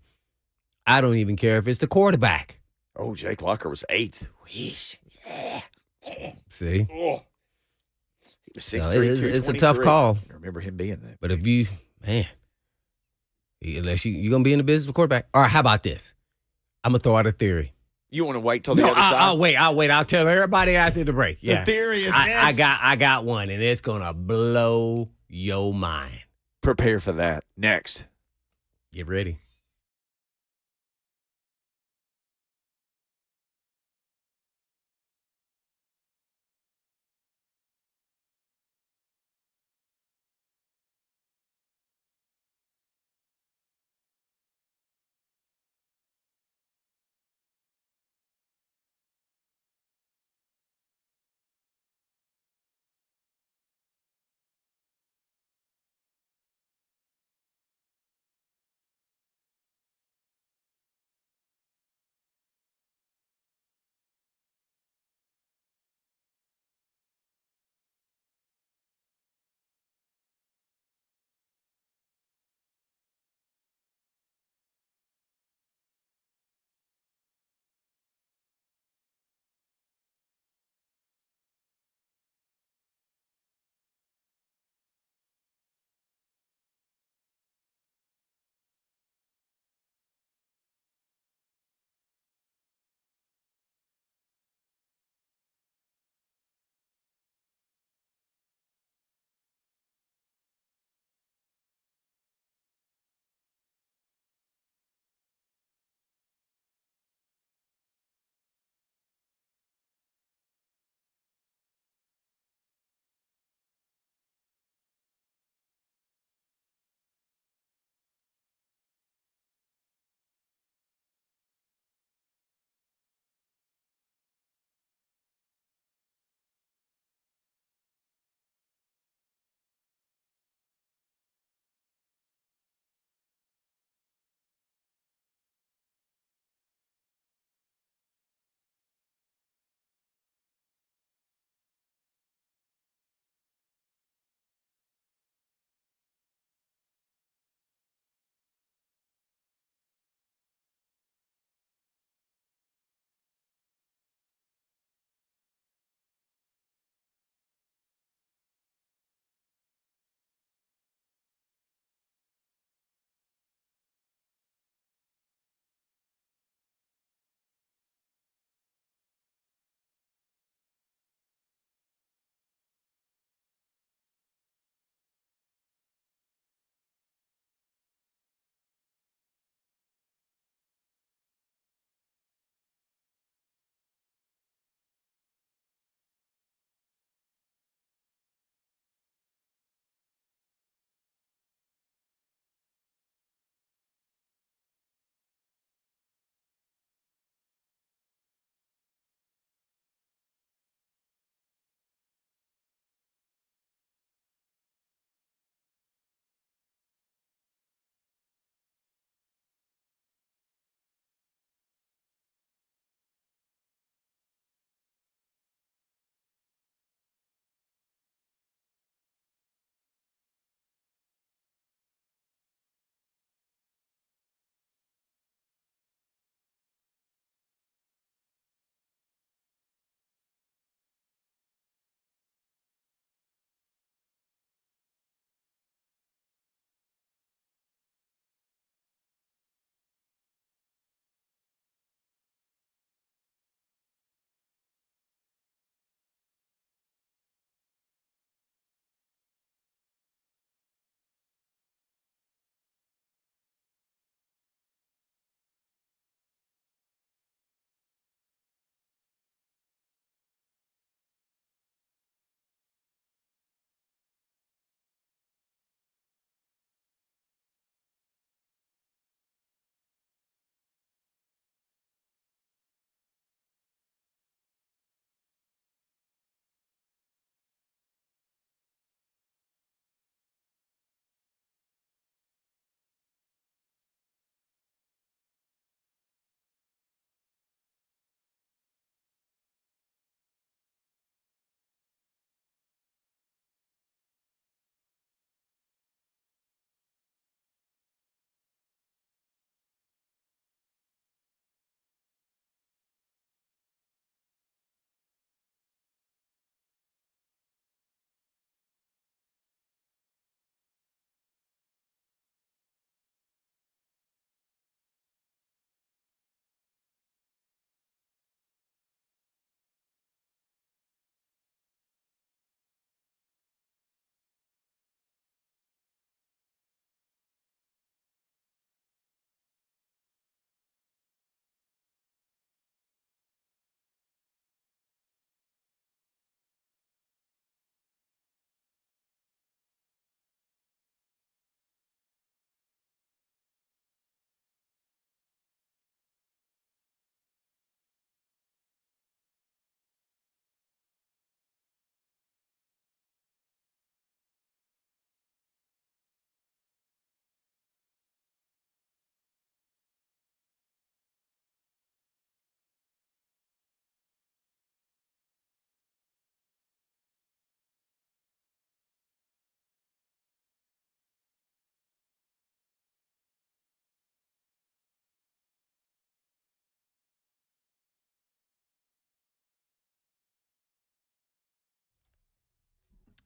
I don't even care if it's the quarterback. Oh, Jake Locker was 8th. Wheesh. Yeah. See? Oh. He was 6'3", it's a tough call. I remember him being that. But if you, unless you're going to be in the business of quarterback. All right, how about this? I'm going to throw out a theory. You want to wait till the other side? I'll wait. I'll tell everybody after the break. Yeah. The theory is I got one, and it's going to blow your mind. Prepare for that. Next. Get ready.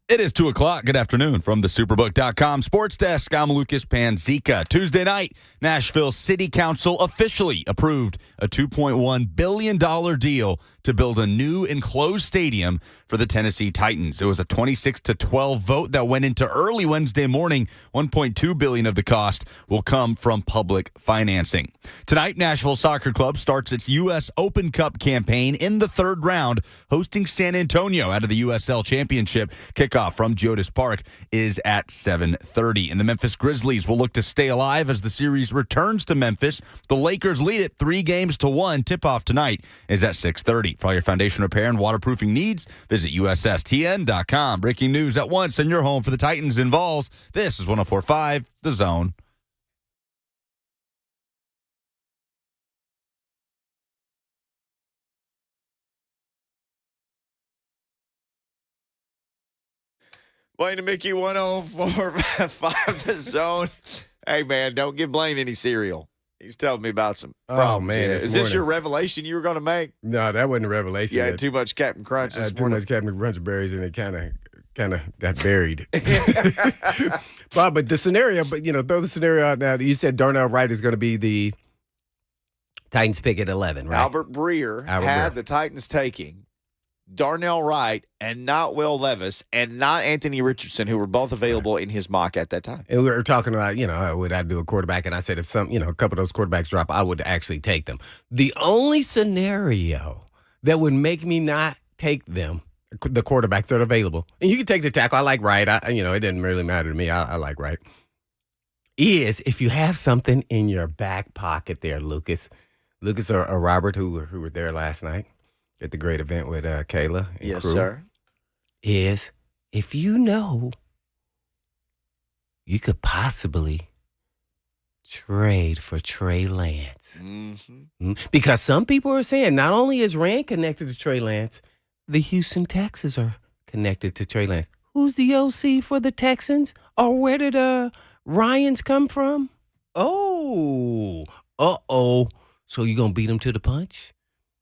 It is 2 o'clock. Good afternoon from the Superbook.com Sports Desk. I'm Lucas Panzica. Tuesday night, Nashville City Council officially approved a $2.1 billion deal to build a new enclosed stadium for the Tennessee Titans. It was a 26-12 vote that went into early Wednesday morning. $1.2 billion of the cost will come from public financing. Tonight, Nashville Soccer Club starts its U.S. Open Cup campaign in the third round, hosting San Antonio out of the USL Championship. Kickoff from Geodis Park is at 7:30. And the Memphis Grizzlies will look to stay alive as the series returns to Memphis. The Lakers lead it 3-1. Tip-off tonight is at 6:30. For all your foundation repair and waterproofing needs, visit USSTN.com. Breaking news at once and your home for the Titans and Vols. This is 104.5 The Zone. Blaine and Mickey 104.5 The Zone. Hey, man, don't give Blaine any cereal. He's telling me about some problems. Man, here. this Is this morning. your revelation you were going to make? No, that wasn't a revelation. You had too much Captain Crunch I this had too morning. much Captain Crunch berries, and it kind of got buried. but the scenario, throw the scenario out now. You said Darnell Wright is going to be the Titans pick at 11, right? Albert Breer had the Titans taking Darnell Wright and not Will Levis and not Anthony Richardson, who were both available in his mock at that time. And we were talking about, would I do a quarterback? And I said if a couple of those quarterbacks drop, I would actually take them. The only scenario that would make me not take them, the quarterbacks that are available, and you can take the tackle. I like Wright. It didn't really matter to me. I like Wright. Is if you have something in your back pocket there, Lucas or Robert, who were there last night at the great event with Kayla and Yes, crew, sir. is if you could possibly trade for Trey Lance. Mm-hmm. Because some people are saying not only is Rand connected to Trey Lance, the Houston Texans are connected to Trey Lance. Who's the OC for the Texans? Or where did Ryans come from? Oh, so you going to beat them to the punch?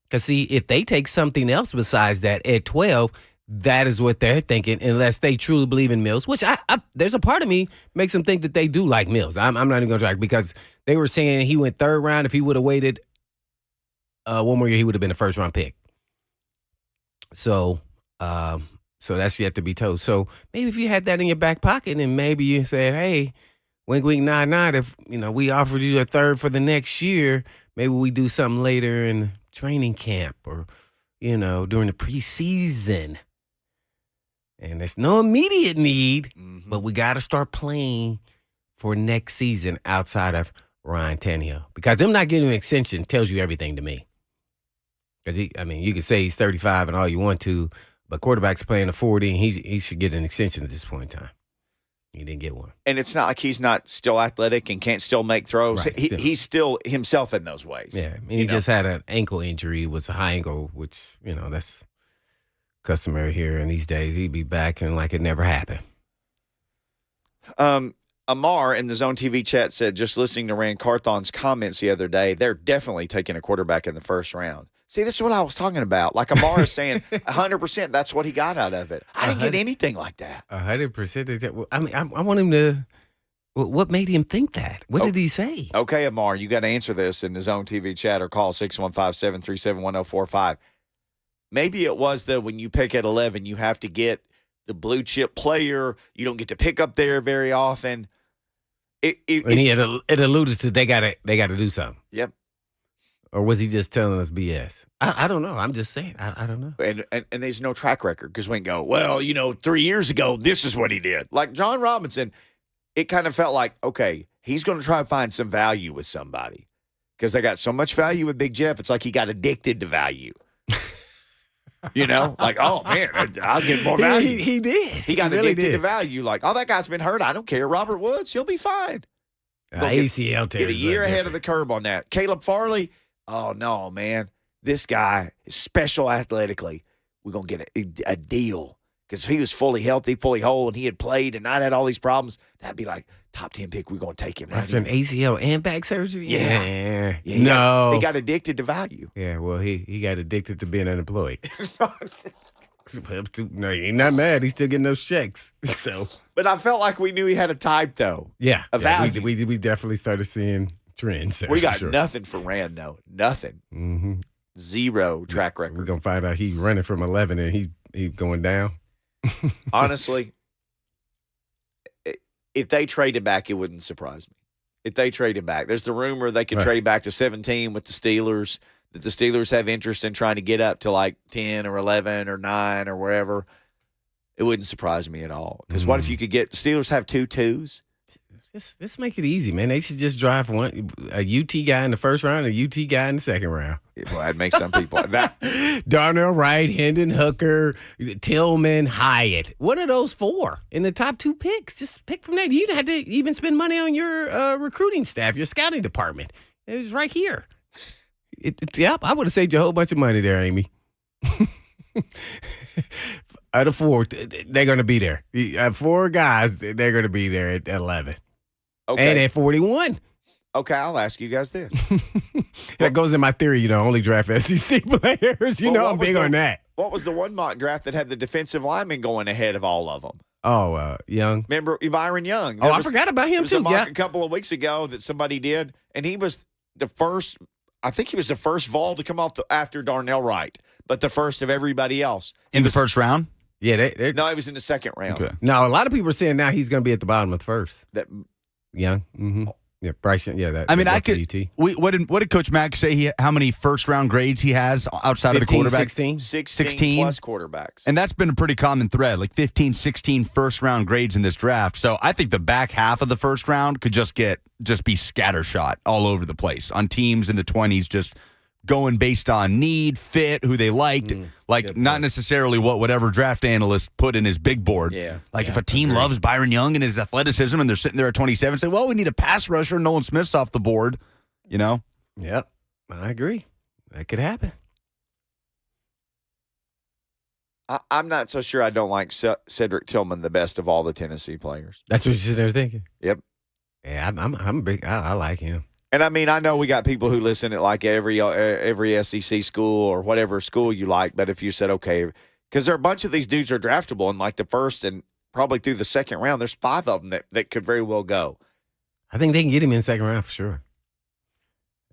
Because, see, if they take something else besides that at 12, that is what they're thinking, unless they truly believe in Mills, which there's a part of me makes them think that they do like Mills. I'm not even going to try, because they were saying he went third round. If he would have waited one more year, he would have been a first-round pick. So that's yet to be told. So maybe if you had that in your back pocket and maybe you said, hey, wink, wink, nod, nod, if, we offered you a third for the next year, maybe we do something later in training camp or, during the preseason. And there's no immediate need, but we got to start playing for next season outside of Ryan Tannehill. Because them not getting an extension tells you everything to me. Because, you can say he's 35 and all you want to, but quarterback's playing a 40, and he should get an extension at this point in time. He didn't get one. And it's not like he's not still athletic and can't still make throws. Right, He's still himself in those ways. Yeah, he just had an ankle injury. It was a high ankle, which, that's customary here in these days. He'd be back and like it never happened. Amar in the Zone TV chat said, just listening to Rand Carthon's comments the other day, they're definitely taking a quarterback in the first round. See, this is what I was talking about. Like Amar is saying, 100%, that's what he got out of it. I didn't get anything like that. 100%. I want him to. What made him think that? What did he say? Okay, Amar, you got to answer this in the Zone TV chat or call 615-737-1045. Maybe it was that when you pick at 11, you have to get the blue chip player. You don't get to pick up there very often. It alluded to they got to do something. Yep. Or was he just telling us BS? I don't know. I'm just saying. I don't know. And there's no track record because we can go, well, 3 years ago, this is what he did. Like John Robinson, it kind of felt like, okay, he's going to try and find some value with somebody because they got so much value with Big Jeff. It's like he got addicted to value. Like, oh, man, I'll get more value. He did. He got really addicted did. to value. Like, oh, that guy's been hurt. I don't care. Robert Woods, he'll be fine. ACL tear. Get a year ahead of the curve on that. Caleb Farley, oh, no, man. This guy is special athletically. We're going to get a deal. Because if he was fully healthy, fully whole, and he had played and not had all these problems, that'd be like top 10 pick. We're going to take him right after an ACL and back surgery. Yeah. He got addicted to value. Yeah. Well, he got addicted to being unemployed. No, he ain't not mad. He's still getting those checks. So, But I felt like we knew he had a type, though. yeah, A value. we definitely started seeing trends. There, We got for sure. nothing for Rand, though. Nothing. Mm-hmm. Zero track We're record. gonna find out he's running from 11 and he's going down. Honestly, if they traded back, it wouldn't surprise me. If they traded back, there's the rumor they could Right. trade back to 17 with the Steelers, that the Steelers have interest in trying to get up to like 10 or 11 or 9 or wherever. It wouldn't surprise me at all. Because what if you could get the Steelers have 2 2s? Just make it easy, man. They should just drive a UT guy in the first round, a UT guy in the second round. Well, that'd make some people. That Darnell Wright, Hendon Hooker, Tillman, Hyatt. What are those for? In the top 2 picks, just pick from that. You didn't have to even spend money on your recruiting staff, your scouting department. It was right here. Yep, I would have saved you a whole bunch of money there, Amy. Out of 4, they're going to be there. 4 guys, they're going to be there at 11. okay. And at 41. Okay, I'll ask you guys this. That goes in my theory, only draft SEC players. Well, I'm big on that. What was the one mock draft that had the defensive lineman going ahead of all of them? Oh, Young. Remember Byron Young? Oh, I forgot about him, There was too. a mock Yeah. a couple of weeks ago that somebody did, and he was the first. I think he was the first Vol to come off after Darnell Wright, but the first of everybody else. In the first round? Yeah, they're No, he was in the second round. Okay. No, a lot of people are saying now he's going to be at the bottom of the first. That Young. Mm-hmm. Yeah, Bryce. Yeah, that. I mean, that I goes could. to UT. What did Coach Mack say? How many first round grades he has outside of the 15, quarterback? 16. 16 plus quarterbacks. And that's been a pretty common thread, like 15, 16 first round grades in this draft. So I think the back half of the first round could just be scattershot all over the place on teams in the 20s, just going based on need, fit, who they liked, not necessarily whatever draft analyst put in his big board. Yeah. Like if a team loves Byron Young and his athleticism and they're sitting there at 27 say, well, we need a pass rusher, Nolan Smith's off the board, Yep, I agree. That could happen. I'm not so sure I don't like Cedric Tillman the best of all the Tennessee players. That's what you're sitting there thinking. Yep. Yeah, I'm big. I like him. And I mean, I know we got people who listen at like every SEC school or whatever school you like, but if you said, okay, because there are a bunch of these dudes are draftable in like the first and probably through the second round, there's 5 of them that could very well go. I think they can get him in the second round for sure.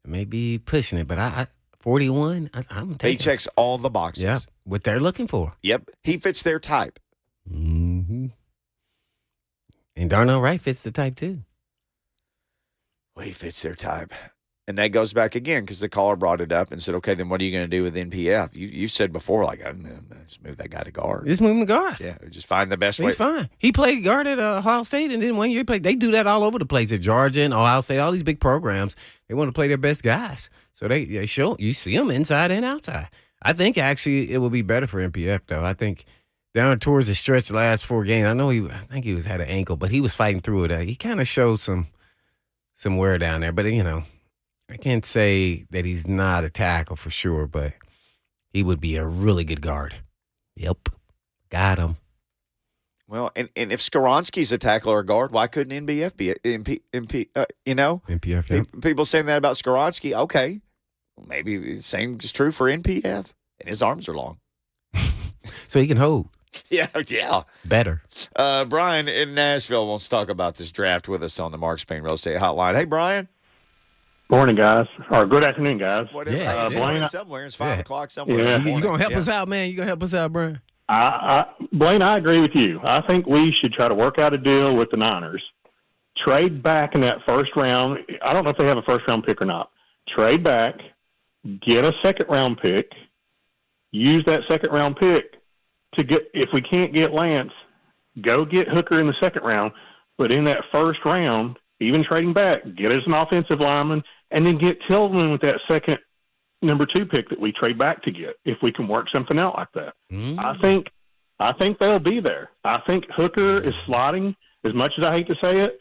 Maybe pushing it, but I 41, I'm taking He checks all the boxes. Yep, what they're looking for. Yep. He fits their type. Mm-hmm. And Darnell Wright fits the type too. Well, he fits their type. And that goes back again because the caller brought it up and said, okay, then what are you going to do with NPF? You said before, like, I'm going to just move that guy to guard. Just move him to guard. Yeah, just find the best way. He's fine. He played guard at Ohio State, and then 1 year he played. They do that all over the place at Georgia and Ohio State. All these big programs, they want to play their best guys, so they show you see them inside and outside. I think actually it will be better for NPF though. I think down towards the stretch, the last 4 games, I think he had an ankle, but he was fighting through it. He kind of showed some wear down there, but I can't say that he's not a tackle for sure, but he would be a really good guard. Yep. Got him. Well, and if Skoronski's a tackle or a guard, why couldn't NBF be NPF, yep. People saying that about Skoronski, okay. Maybe the same is true for NPF. And his arms are long. So he can hold. Yeah. Better. Brian in Nashville wants to talk about this draft with us on the Mark Spain Real Estate Hotline. Hey, Brian. Morning, guys. Or good afternoon, guys. Whatever. Yes, It's Blaine, somewhere. It's 5 o'clock somewhere. Yeah. You going to help us out, man? You going to help us out, Brian? Blaine, I agree with you. I think we should try to work out a deal with the Niners. Trade back in that first round. I don't know if they have a first-round pick or not. Trade back, get a second-round pick, use that second-round pick to get – if we can't get Lance, go get Hooker in the second round. But in that first round, even trading back, get us an offensive lineman, and then get Tillman with that second number 2 pick that we trade back to get if we can work something out like that. I think they'll be there. I think Hooker is slotting. As much as I hate to say it,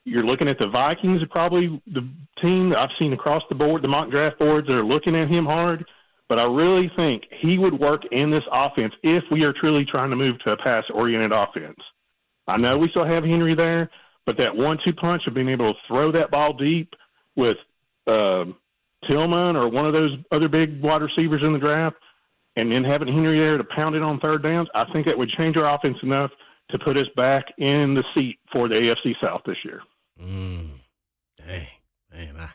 you're looking at the Vikings, probably the team that I've seen across the board, the mock draft boards that are looking at him hard. But I really think he would work in this offense if we are truly trying to move to a pass-oriented offense. I know we still have Henry there, but that 1-2 punch of being able to throw that ball deep with Tillman or one of those other big wide receivers in the draft, and then having Henry there to pound it on third downs, I think that would change our offense enough to put us back in the seat for the AFC South this year. Dang, man,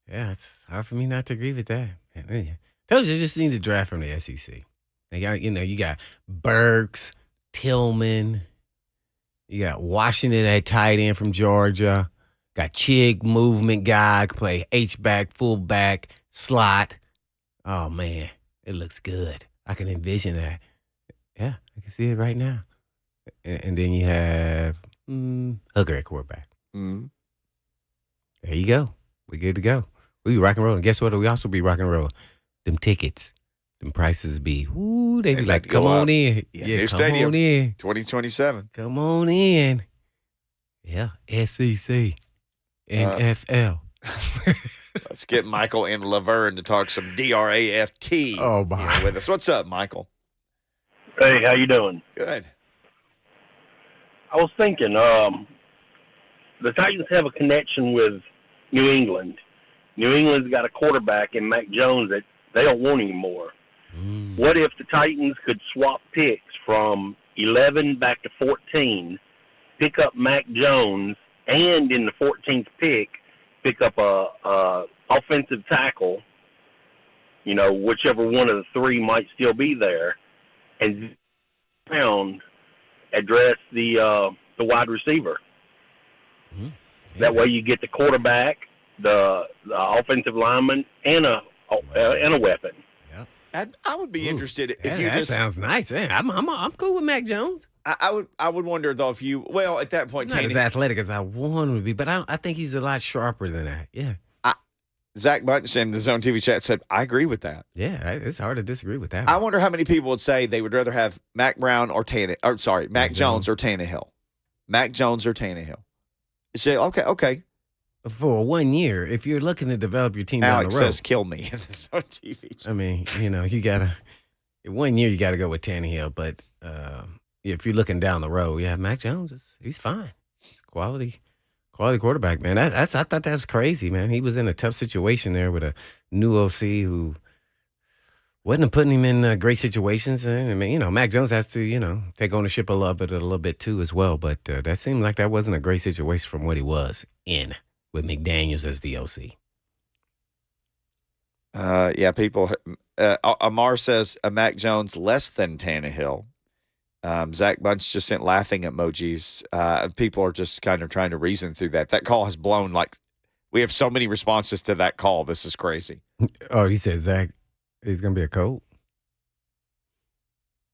yeah, it's hard for me not to agree with that. Man, told you, just need to draft from the SEC. You got Burks, Tillman, you got Washington at tight end from Georgia, got Chig, movement guy, can play H-back, fullback, slot. Oh, man, it looks good. I can envision that. Yeah, I can see it right now. And then you have Hooker at quarterback. Mm-hmm. There you go. We good to go. We be rock and rolling. Guess what? We also be rock and rolling. Them tickets, them prices be, they be They'd like, to go come on up. in. New come stadium, on in. 2027. Come on in. Yeah, SEC, NFL. Let's get Michael and Laverne to talk some DRAFT Oh, my. with us. What's up, Michael? Hey, how you doing? Good. I was thinking, the Titans have a connection with New England. New England's got a quarterback in Mac Jones that they don't want anymore. What if the Titans could swap picks from 11 back to 14, pick up Mac Jones, and in the 14th pick, pick up a offensive tackle, whichever one of the three might still be there, and address the wide receiver. Yeah. That way you get the quarterback, the offensive lineman, and a weapon. I would be interested if you that just. sounds nice. Yeah, I'm cool with Mac Jones. I would wonder though if you at that point Not as athletic as I want him to be, but I think he's a lot sharper than that. Yeah. Zach Bunch in the Zone TV chat said I agree with that. Yeah, it's hard to disagree with that. I wonder how many people would say they would rather have Mac Brown or Mac Jones or Tannehill. Mac Jones or Tannehill. You say okay. For 1 year, if you're looking to develop your team Alex down the road, says kill me in the Zone TV chat. I mean, you gotta 1 year you gotta go with Tannehill, but if you're looking down the road, yeah, Mac Jones he's fine. He's quality quarterback, man. I thought that was crazy, man. He was in a tough situation there with a new OC who wasn't putting him in great situations. And I mean, Mac Jones has to, take ownership a little bit too as well. But that seemed like that wasn't a great situation from what he was in with McDaniels as the OC. Yeah, people. Amar says Mac Jones less than Tannehill. Zach Bunch just sent laughing emojis. People are just kind of trying to reason through that. That call has blown we have so many responses to that call. This is crazy. Oh, he said Zach, he's going to be a Colt.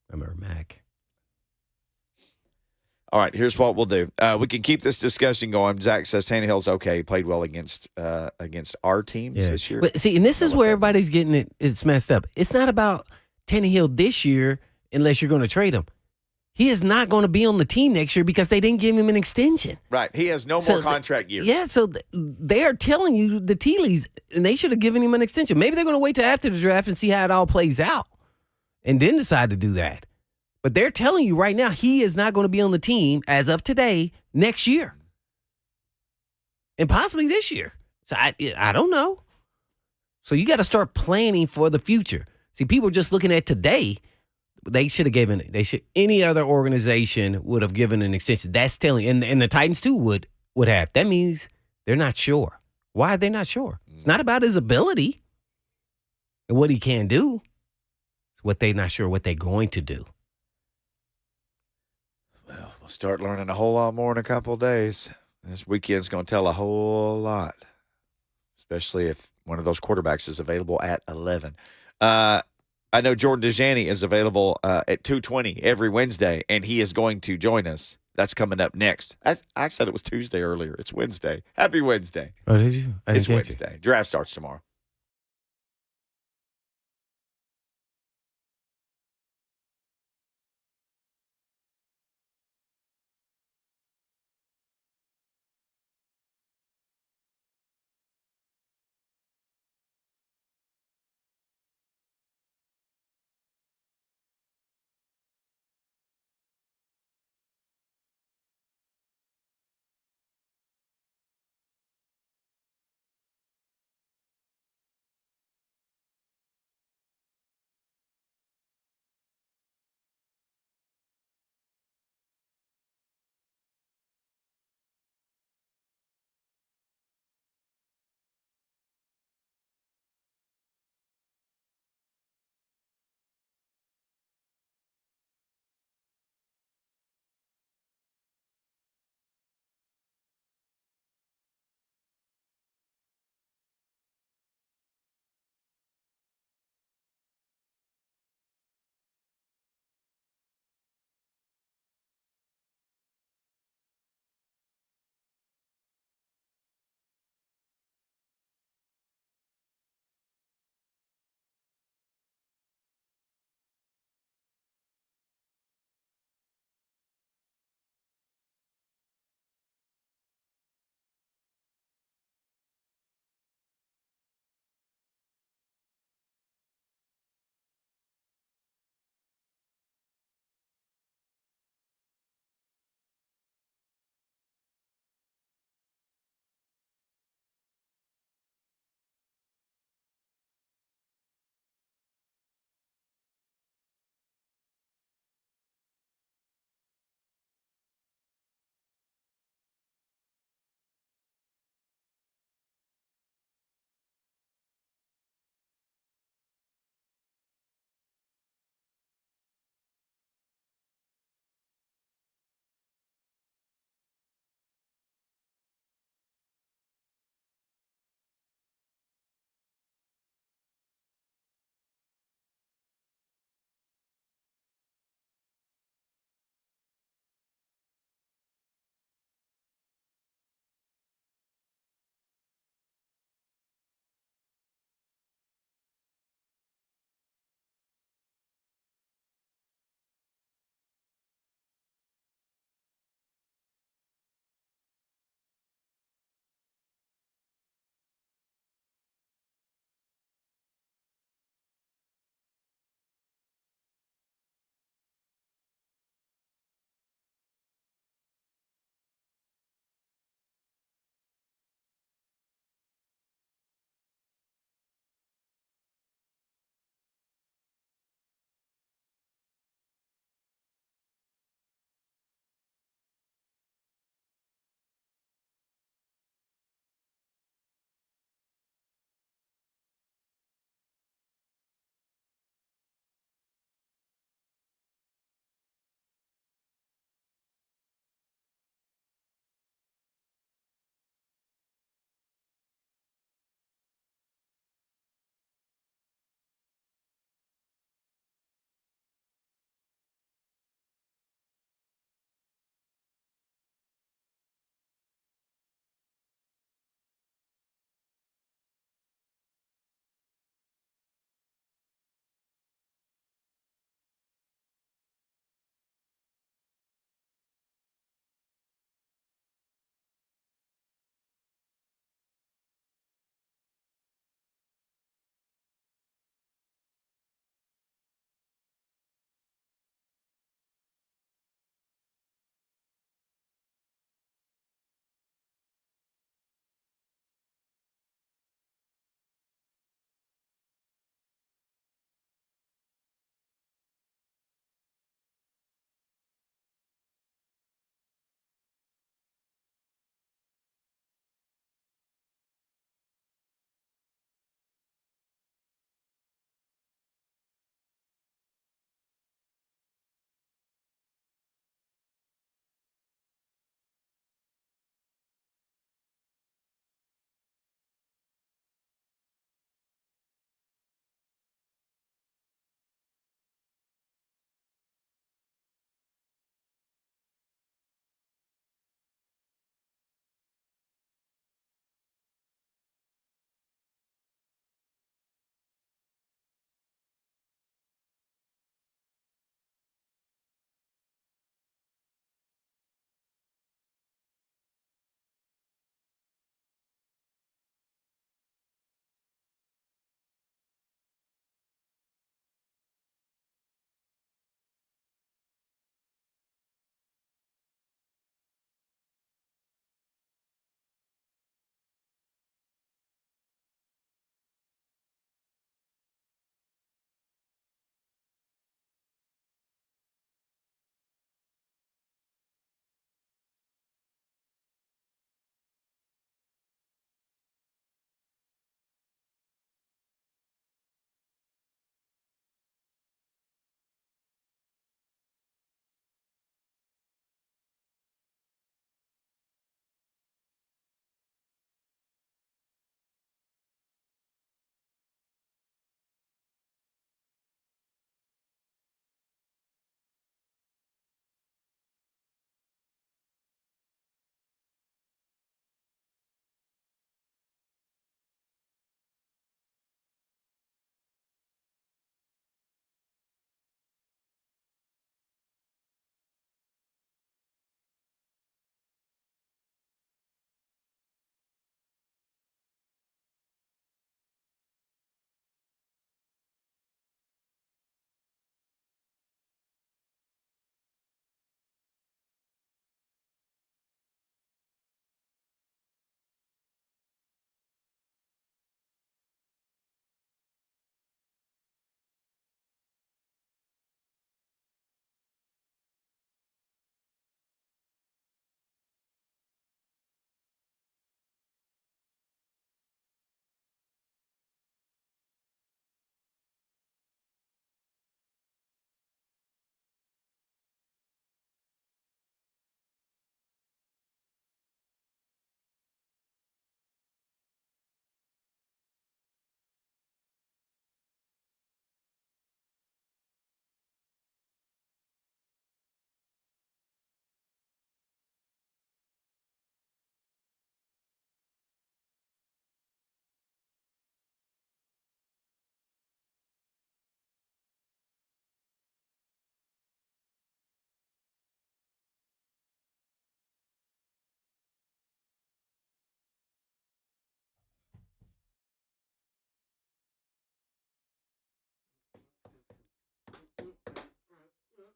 I remember Mac. All right, here's what we'll do. We can keep this discussion going. Zach says Tannehill's okay. He played well against our teams this year. But see, and this is where everybody's getting it's messed up. It's not about Tannehill this year unless you're going to trade him. He is not going to be on the team next year because they didn't give him an extension. Right. He has no more contract years. Yeah, so they are telling you the tea leaves, and they should have given him an extension. Maybe they're going to wait till after the draft and see how it all plays out and then decide to do that. But they're telling you right now he is not going to be on the team as of today next year and possibly this year. So I don't know. So you got to start planning for the future. See, people are just looking at today. They should have any other organization would have given an extension. That's telling, and the Titans too would have. That means they're not sure. Why are they not sure? It's not about his ability and what he can do. It's what they're not sure what they're going to do. Well, we'll start learning a whole lot more in a couple of days. This weekend's going to tell a whole lot, especially if one of those quarterbacks is available at 11. I know Jordan Dajani is available at 2:20 every Wednesday, and he is going to join us. That's coming up next. I said it was Tuesday earlier. It's Wednesday. Happy Wednesday. Oh, did you? It's Wednesday. Draft starts tomorrow.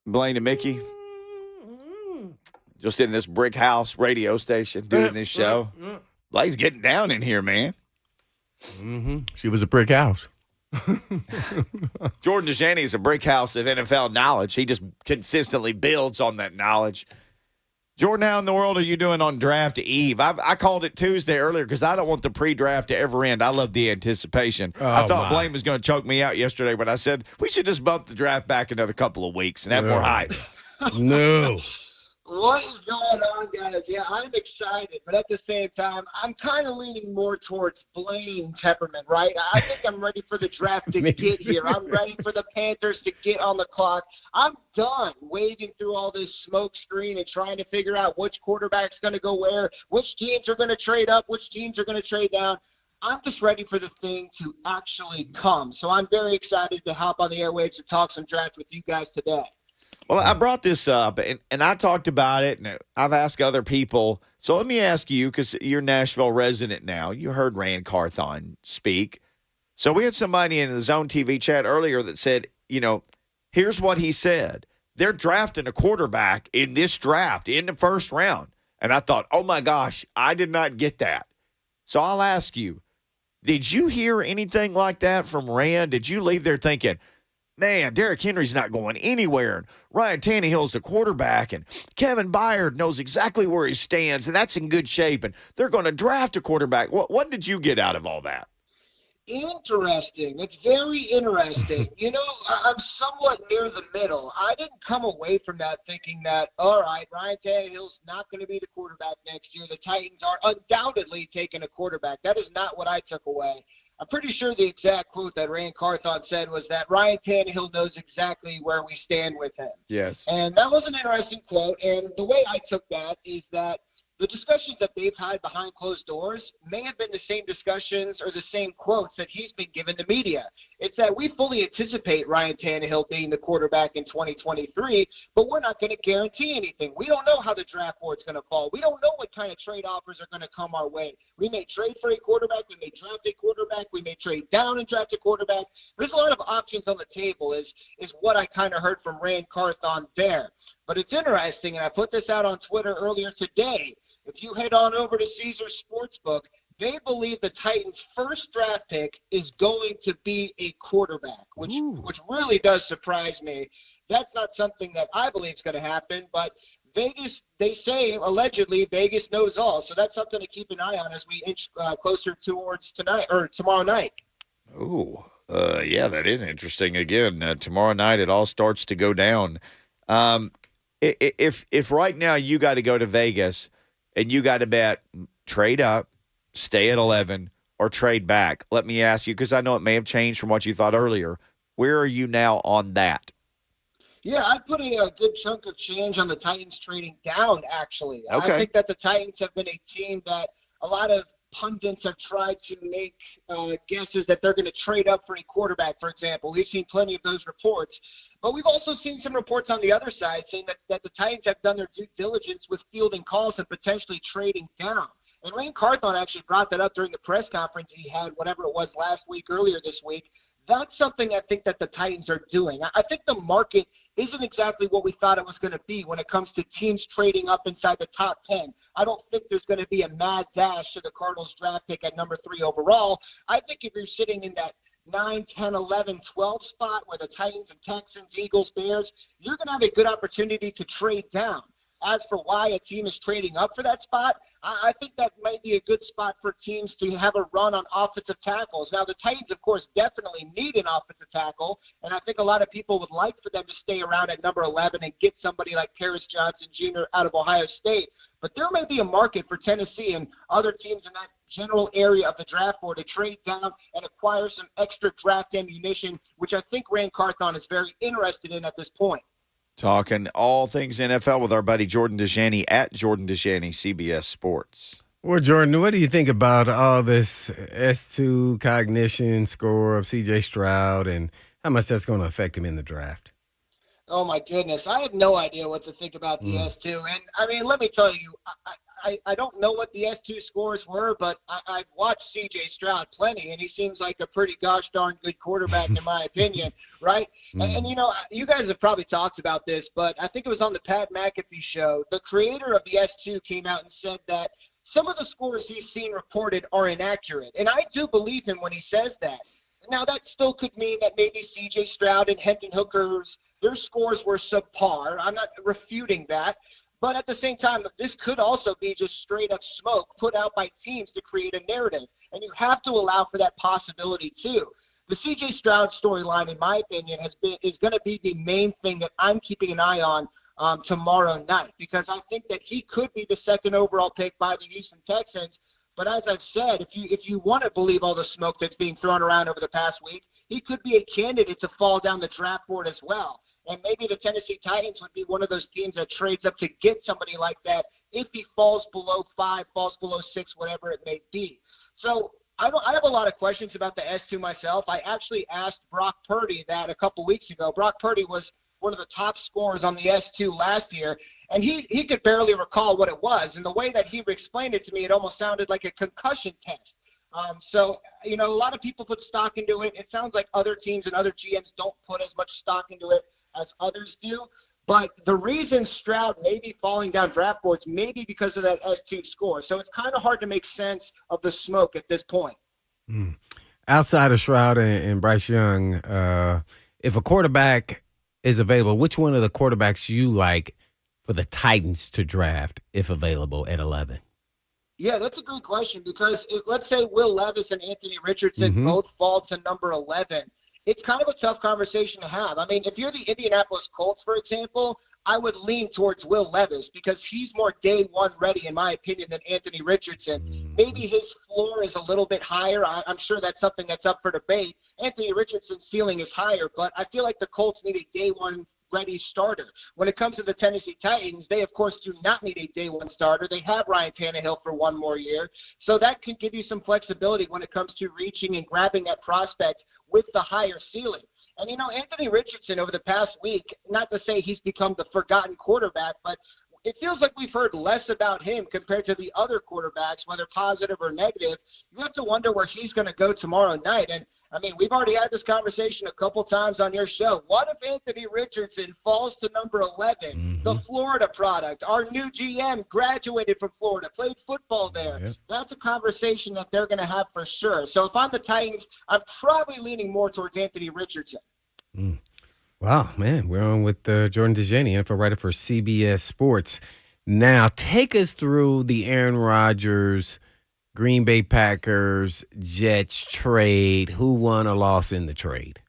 Blaine and Mickey, just in this brick house radio station doing this show. Blaine's getting down in here, man. Mm-hmm. She was a brick house. Jordan Dajani is a brick house of NFL knowledge. He just consistently builds on that knowledge. Jordan, how in the world are you doing on draft eve? I called it Tuesday earlier because I don't want the pre-draft to ever end. I love the anticipation. I thought Blaine was going to choke me out yesterday when I said we should just bump the draft back another couple of weeks and have more hype. No. What is going on, guys? Yeah, I'm excited, but at the same time, I'm kind of leaning more towards Blaine temperament, right? I think I'm ready for the draft to get here. I'm ready for the Panthers to get on the clock. I'm done wading through all this smoke screen and trying to figure out which quarterback's going to go where, which teams are going to trade up, which teams are going to trade down. I'm just ready for the thing to actually come. So I'm very excited to hop on the airwaves and talk some draft with you guys today. Well, I brought this up, and I talked about it, and I've asked other people. So let me ask you, because you're a Nashville resident now. You heard Rand Carthon speak. So we had somebody in the Zone TV chat earlier that said, here's what he said. They're drafting a quarterback in this draft in the first round. And I thought, oh, my gosh, I did not get that. So I'll ask you, did you hear anything like that from Rand? Did you leave there thinking, man, Derrick Henry's not going anywhere, and Ryan Tannehill's the quarterback, and Kevin Byard knows exactly where he stands, and that's in good shape, and they're going to draft a quarterback. What did you get out of all that? Interesting. It's very interesting. I'm somewhat near the middle. I didn't come away from that thinking that, all right, Ryan Tannehill's not going to be the quarterback next year. The Titans are undoubtedly taking a quarterback. That is not what I took away. I'm pretty sure the exact quote that Rand Carthon said was that Ryan Tannehill knows exactly where we stand with him. Yes. And that was an interesting quote. And the way I took that is that the discussions that they've had behind closed doors may have been the same discussions or the same quotes that he's been given to media. It's that we fully anticipate Ryan Tannehill being the quarterback in 2023, but we're not going to guarantee anything. We don't know how the draft board's going to fall. We don't know what kind of trade offers are going to come our way. We may trade for a quarterback. We may draft a quarterback. We may trade down and draft a quarterback. There's a lot of options on the table is what I kind of heard from Rand Carthon there. But it's interesting, and I put this out on Twitter earlier today. If you head on over to Caesars Sportsbook, they believe the Titans' first draft pick is going to be a quarterback, which really does surprise me. That's not something that I believe is going to happen, but Vegas, they say, allegedly, Vegas knows all. So that's something to keep an eye on as we inch closer towards tonight or tomorrow night. Oh, yeah, that is interesting. Again, tomorrow night it all starts to go down. If right now you got to go to Vegas and you got to bet trade up, stay at 11, or trade back, let me ask you, because I know it may have changed from what you thought earlier, where are you now on that? Yeah, I put a good chunk of change on the Titans trading down, actually. Okay. I think that the Titans have been a team that a lot of pundits have tried to make guesses that they're going to trade up for a quarterback, for example. We've seen plenty of those reports. But we've also seen some reports on the other side saying that the Titans have done their due diligence with fielding calls and potentially trading down. And Rand Carthon actually brought that up during the press conference he had, whatever it was last week, earlier this week. That's something I think that the Titans are doing. I think the market isn't exactly what we thought it was going to be when it comes to teams trading up inside the top 10. I don't think there's going to be a mad dash to the Cardinals draft pick at number 3 overall. I think if you're sitting in that 9, 10, 11, 12 spot where the Titans and Texans, Eagles, Bears, you're going to have a good opportunity to trade down. As for why a team is trading up for that spot, I think that might be a good spot for teams to have a run on offensive tackles. Now, the Titans, of course, definitely need an offensive tackle, and I think a lot of people would like for them to stay around at number 11 and get somebody like Paris Johnson Jr. out of Ohio State. But there may be a market for Tennessee and other teams in that general area of the draft board to trade down and acquire some extra draft ammunition, which I think Rand Carthon is very interested in at this point. Talking all things NFL with our buddy Jordan Dajani at Jordan Dajani, CBS Sports. Well, Jordan, what do you think about all this S2 cognition score of C.J. Stroud and how much that's going to affect him in the draft? Oh, my goodness. I have no idea what to think about the S2. And, I mean, let me tell you, I don't know what the S2 scores were, but I've watched C.J. Stroud plenty, and he seems like a pretty gosh darn good quarterback in my opinion, right? And, you know, you guys have probably talked about this, but I think it was on the Pat McAfee show. The creator of the S2 came out and said that some of the scores he's seen reported are inaccurate, and I do believe him when he says that. Now, that still could mean that maybe C.J. Stroud and Hendon Hooker's their scores were subpar. I'm not refuting that. But at the same time, this could also be just straight up smoke put out by teams to create a narrative. And you have to allow for that possibility too. The C.J. Stroud storyline, in my opinion, is going to be the main thing that I'm keeping an eye on tomorrow night, because I think that he could be the second overall pick by the Houston Texans. But as I've said, if you want to believe all the smoke that's being thrown around over the past week, he could be a candidate to fall down the draft board as well. And maybe the Tennessee Titans would be one of those teams that trades up to get somebody like that if he falls below 5, falls below 6, whatever it may be. So I have a lot of questions about the S2 myself. I actually asked Brock Purdy that a couple weeks ago. Brock Purdy was one of the top scorers on the S2 last year, and he could barely recall what it was. And the way that he explained it to me, it almost sounded like a concussion test. So, you know, a lot of people put stock into it. It sounds like other teams and other GMs don't put as much stock into it as others do. But the reason Stroud may be falling down draft boards may be because of that S2 score. So it's kind of hard to make sense of the smoke at this point. Outside of Stroud and Bryce Young, if a quarterback is available, which one of the quarterbacks you like for the Titans to draft if available at 11? Yeah, that's a good question, because let's say Will Levis and Anthony Richardson both fall to number 11. It's kind of a tough conversation to have. I mean, if you're the Indianapolis Colts, for example, I would lean towards Will Levis because he's more day one ready, in my opinion, than Anthony Richardson. Maybe his floor is a little bit higher. I'm sure that's something that's up for debate. Anthony Richardson's ceiling is higher, but I feel like the Colts need a day one ready starter. When it comes to the Tennessee Titans, they, of course, do not need a day one starter. They have Ryan Tannehill for one more year. So that can give you some flexibility when it comes to reaching and grabbing that prospect with the higher ceiling. And, you know, Anthony Richardson over the past week, not to say he's become the forgotten quarterback, but it feels like we've heard less about him compared to the other quarterbacks, whether positive or negative. You have to wonder where he's going to go tomorrow night. And, I mean, we've already had this conversation a couple times on your show. What if Anthony Richardson falls to number 11, the Florida product? Our new GM graduated from Florida, played football there. Yep. That's a conversation that they're going to have for sure. So if I'm the Titans, I'm probably leaning more towards Anthony Richardson. Wow, man. We're on with Jordan Dajani, NFL writer for CBS Sports. Now, take us through the Aaron Rodgers, Green Bay Packers, Jets trade. Who won or lost in the trade?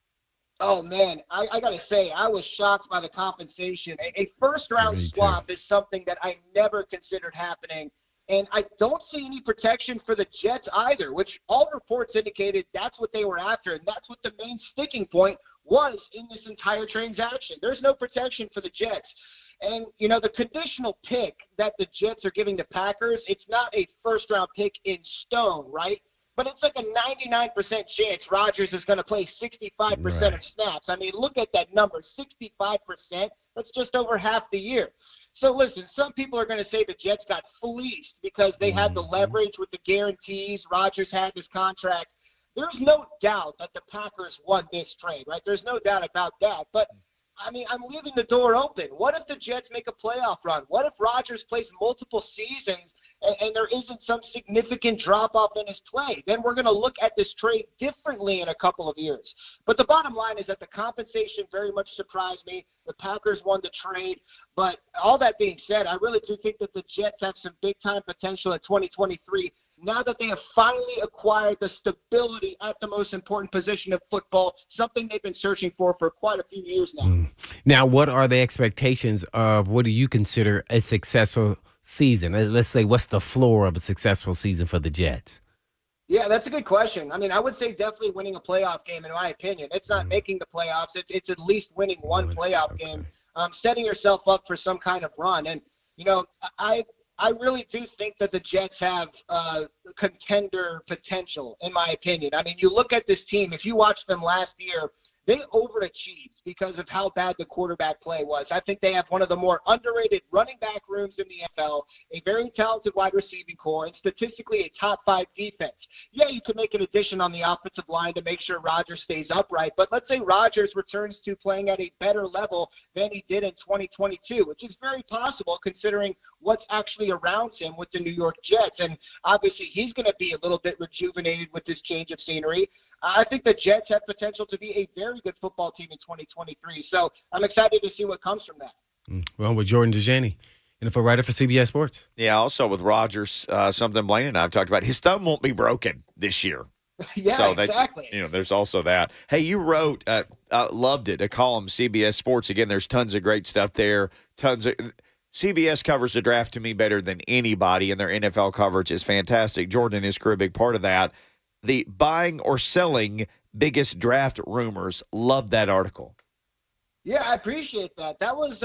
Oh, man, I got to say, I was shocked by the compensation. A first-round swap is something that I never considered happening. And I don't see any protection for the Jets either, which all reports indicated that's what they were after, and that's what the main sticking point was in this entire transaction. There's no protection for the Jets. And, you know, the conditional pick that the Jets are giving the Packers, it's not a first-round pick in stone, right? But it's like a 99% chance Rodgers is going to play 65% of snaps. I mean, look at that number, 65%. That's just over half the year. So, listen, some people are going to say the Jets got fleeced because they had the leverage with the guarantees. Rodgers had his contract. There's no doubt that the Packers won this trade, right? There's no doubt about that. But, I mean, I'm leaving the door open. What if the Jets make a playoff run? What if Rodgers plays multiple seasons and there isn't some significant drop-off in his play? Then we're going to look at this trade differently in a couple of years. But the bottom line is that the compensation very much surprised me. The Packers won the trade. But all that being said, I really do think that the Jets have some big-time potential in 2023 now that they have finally acquired the stability at the most important position of football, something they've been searching for quite a few years now. Now, what are the expectations of what do you consider a successful season? Let's say, what's the floor of a successful season for the Jets? Yeah, that's a good question. I mean, I would say definitely winning a playoff game, in my opinion. It's not making the playoffs. It's at least winning one playoff game, setting yourself up for some kind of run. And, you know, I really do think that the Jets have contender potential, in my opinion. I mean, you look at this team, if you watch them last year, they overachieved because of how bad the quarterback play was. I think they have one of the more underrated running back rooms in the NFL, a very talented wide receiving core, and statistically a top 5 defense. Yeah, you could make an addition on the offensive line to make sure Rodgers stays upright, but let's say Rodgers returns to playing at a better level than he did in 2022, which is very possible considering what's actually around him with the New York Jets. And obviously he's going to be a little bit rejuvenated with this change of scenery. I think the Jets have potential to be a very good football team in 2023. So I'm excited to see what comes from that. Well, with Jordan Dajani, NFL writer for CBS Sports. Yeah, also with Rodgers, something Blaine and I have talked about, his thumb won't be broken this year. Yeah, so exactly. There's also that. Hey, you wrote, loved it, a column, CBS Sports. Again, there's tons of great stuff there. CBS covers the draft to me better than anybody, and their NFL coverage is fantastic. Jordan and his crew, a big part of that. The buying or selling biggest draft rumors. Love that article. Yeah, I appreciate that. That was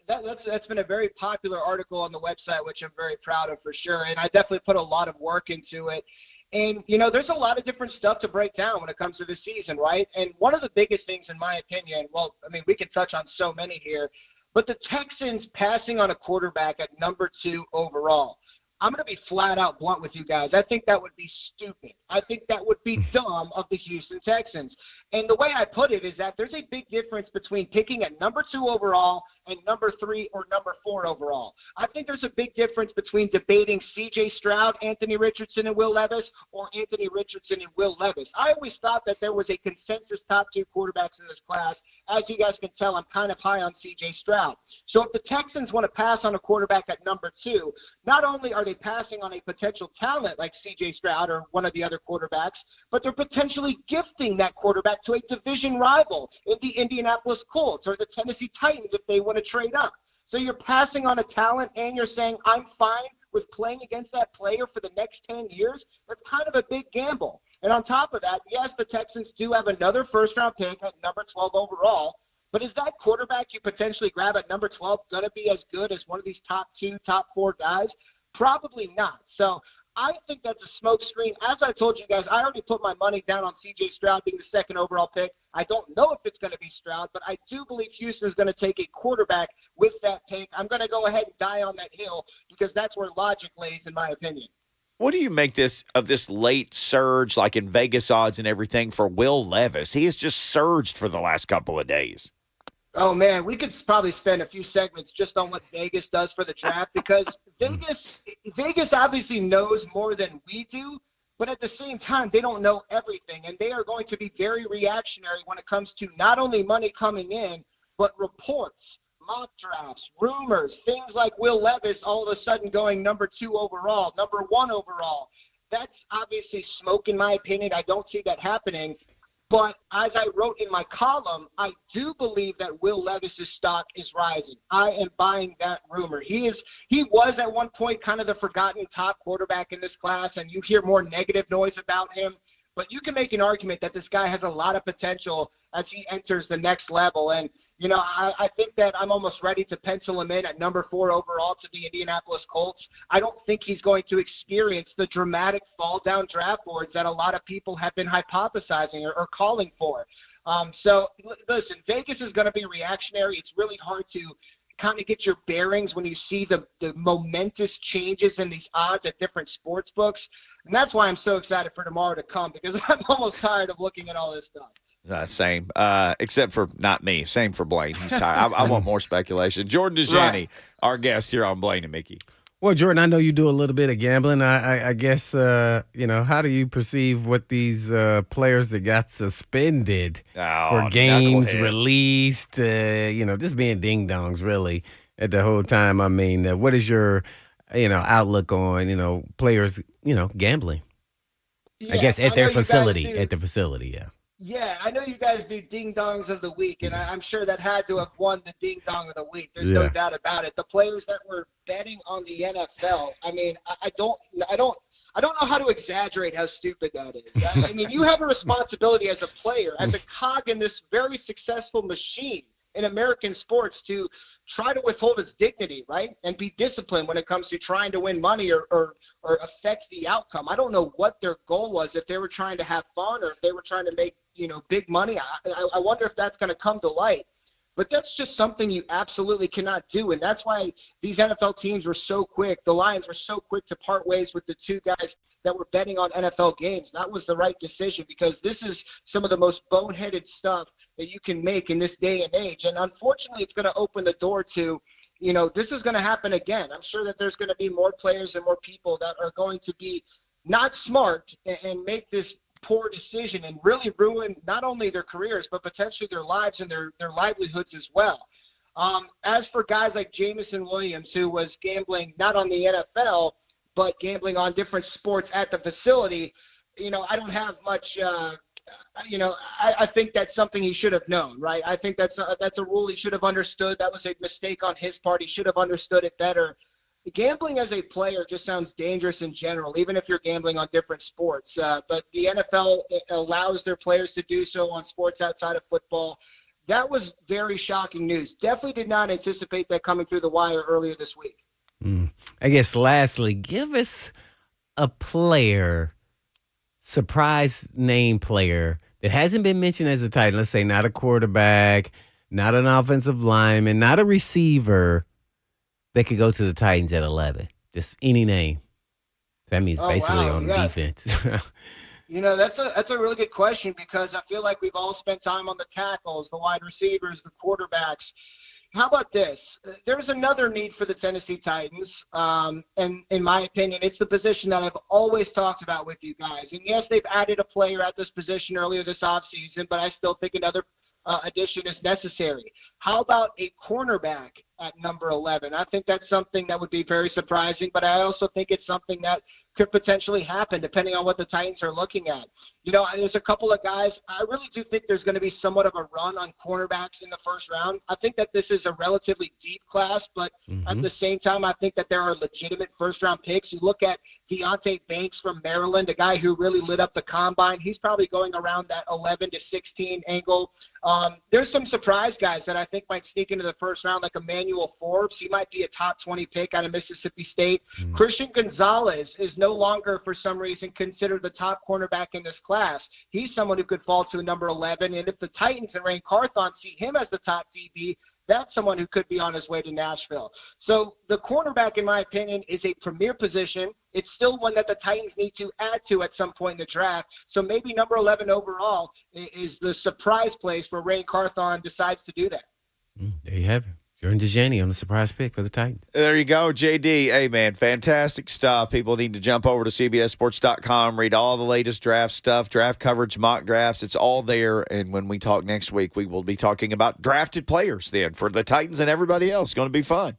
that's been a very popular article on the website, which I'm very proud of for sure. And I definitely put a lot of work into it. And, there's a lot of different stuff to break down when it comes to the season, right? And one of the biggest things, in my opinion, we can touch on so many here, but the Texans passing on a quarterback at number 2 overall. I'm going to be flat out blunt with you guys. I think that would be stupid. I think that would be dumb of the Houston Texans. And the way I put it is that there's a big difference between picking at number 2 overall and number 3 or number 4 overall. I think there's a big difference between debating C.J. Stroud, Anthony Richardson, and Will Levis, or Anthony Richardson and Will Levis. I always thought that there was a consensus top 2 quarterbacks in this class. As you guys can tell, I'm kind of high on C.J. Stroud. So if the Texans want to pass on a quarterback at number 2, not only are they passing on a potential talent like C.J. Stroud or one of the other quarterbacks, but they're potentially gifting that quarterback to a division rival in the Indianapolis Colts or the Tennessee Titans if they want to trade up. So you're passing on a talent and you're saying, I'm fine with playing against that player for the next 10 years. That's kind of a big gamble. And on top of that, yes, the Texans do have another first-round pick at number 12 overall, but is that quarterback you potentially grab at number 12 going to be as good as one of these top 2, top 4 guys? Probably not. So I think that's a smokescreen. As I told you guys, I already put my money down on C.J. Stroud being the 2nd overall pick. I don't know if it's going to be Stroud, but I do believe Houston is going to take a quarterback with that pick. I'm going to go ahead and die on that hill because that's where logic lays, in my opinion. What do you make of this late surge, like in Vegas odds and everything, for Will Levis? He has just surged for the last couple of days. Oh, man, we could probably spend a few segments just on what Vegas does for the draft because Vegas obviously knows more than we do, but at the same time, they don't know everything, and they are going to be very reactionary when it comes to not only money coming in, but reports, mock drafts, rumors, things like Will Levis all of a sudden going number 2 overall, number 1 overall. That's obviously smoke in my opinion. I don't see that happening. But as I wrote in my column, I do believe that Will Levis's stock is rising. I am buying that rumor. He was at one point kind of the forgotten top quarterback in this class, and you hear more negative noise about him. But you can make an argument that this guy has a lot of potential as he enters the next level. And I think that I'm almost ready to pencil him in at number 4 overall to the Indianapolis Colts. I don't think he's going to experience the dramatic fall down draft boards that a lot of people have been hypothesizing or calling for. So, listen, Vegas is going to be reactionary. It's really hard to kind of get your bearings when you see the momentous changes in these odds at different sports books. And that's why I'm so excited for tomorrow to come because I'm almost tired of looking at all this stuff. Same, except for not me. Same for Blaine. He's tired. I want more speculation. Jordan Dajani, our guest here on Blaine and Mickey. Well, Jordan, I know you do a little bit of gambling. I guess, how do you perceive what these players that got suspended for games released, just being ding-dongs, really, at the whole time? I mean, what is your, outlook on, players, gambling? Yeah, I guess at the facility, yeah. Yeah, I know you guys do ding-dongs of the week, and I'm sure that had to have won the ding-dong of the week. There's no doubt about it. The players that were betting on the NFL, I mean, I don't know how to exaggerate how stupid that is. I mean, you have a responsibility as a player, as a cog in this very successful machine. in American sports to try to withhold his dignity, right, and be disciplined when it comes to trying to win money or affect the outcome. I don't know what their goal was, if they were trying to have fun or if they were trying to make, big money. I wonder if that's going to come to light. But that's just something you absolutely cannot do, and that's why these NFL teams were so quick. The Lions were so quick to part ways with the two guys that were betting on NFL games. That was the right decision, because this is some of the most boneheaded stuff that you can make in this day and age. And unfortunately, it's going to open the door to, this is going to happen again. I'm sure that there's going to be more players and more people that are going to be not smart and make this poor decision and really ruin not only their careers, but potentially their lives and their livelihoods as well. As for guys like Jamison Williams, who was gambling not on the NFL, but gambling on different sports at the facility, I don't have much, I think that's something he should have known, right? I think that's a rule he should have understood. That was a mistake on his part. He should have understood it better. Gambling as a player just sounds dangerous in general, even if you're gambling on different sports. But the NFL allows their players to do so on sports outside of football. That was very shocking news. Definitely did not anticipate that coming through the wire earlier this week. I guess lastly, give us a player, surprise name player that hasn't been mentioned as a Titan. Let's say not a quarterback, not an offensive lineman, not a receiver, that could go to the Titans at 11. Just any name. That means basically on defense. That's a really good question, because I feel like we've all spent time on the tackles, the wide receivers, the quarterbacks. How about this? There's another need for the Tennessee Titans, and in my opinion, it's the position that I've always talked about with you guys. And yes, they've added a player at this position earlier this offseason, but I still think another addition is necessary. How about a cornerback at number 11? I think that's something that would be very surprising, but I also think it's something that could potentially happen depending on what the Titans are looking at. There's a couple of guys. I really do think there's going to be somewhat of a run on cornerbacks in the first round. I think that this is a relatively deep class, but at the same time, I think that there are legitimate first-round picks. You look at Deontay Banks from Maryland, a guy who really lit up the combine. He's probably going around that 11 to 16 angle. There's some surprise guys that I think might sneak into the first round, like Emmanuel Forbes. He might be a top 20 pick out of Mississippi State. Christian Gonzalez is no longer, for some reason, considered the top cornerback in this class. He's someone who could fall to number 11. And if the Titans and Ray Carthon see him as the top DB, that's someone who could be on his way to Nashville. So the cornerback, in my opinion, is a premier position. It's still one that the Titans need to add to at some point in the draft. So maybe number 11 overall is the surprise place where Ray Carthon decides to do that. There you have it. Jordan Dajani on the surprise pick for the Titans. There you go, JD. Hey, man, fantastic stuff. People need to jump over to CBSSports.com, read all the latest draft stuff, draft coverage, mock drafts. It's all there. And when we talk next week, we will be talking about drafted players then for the Titans and everybody else. It's going to be fun.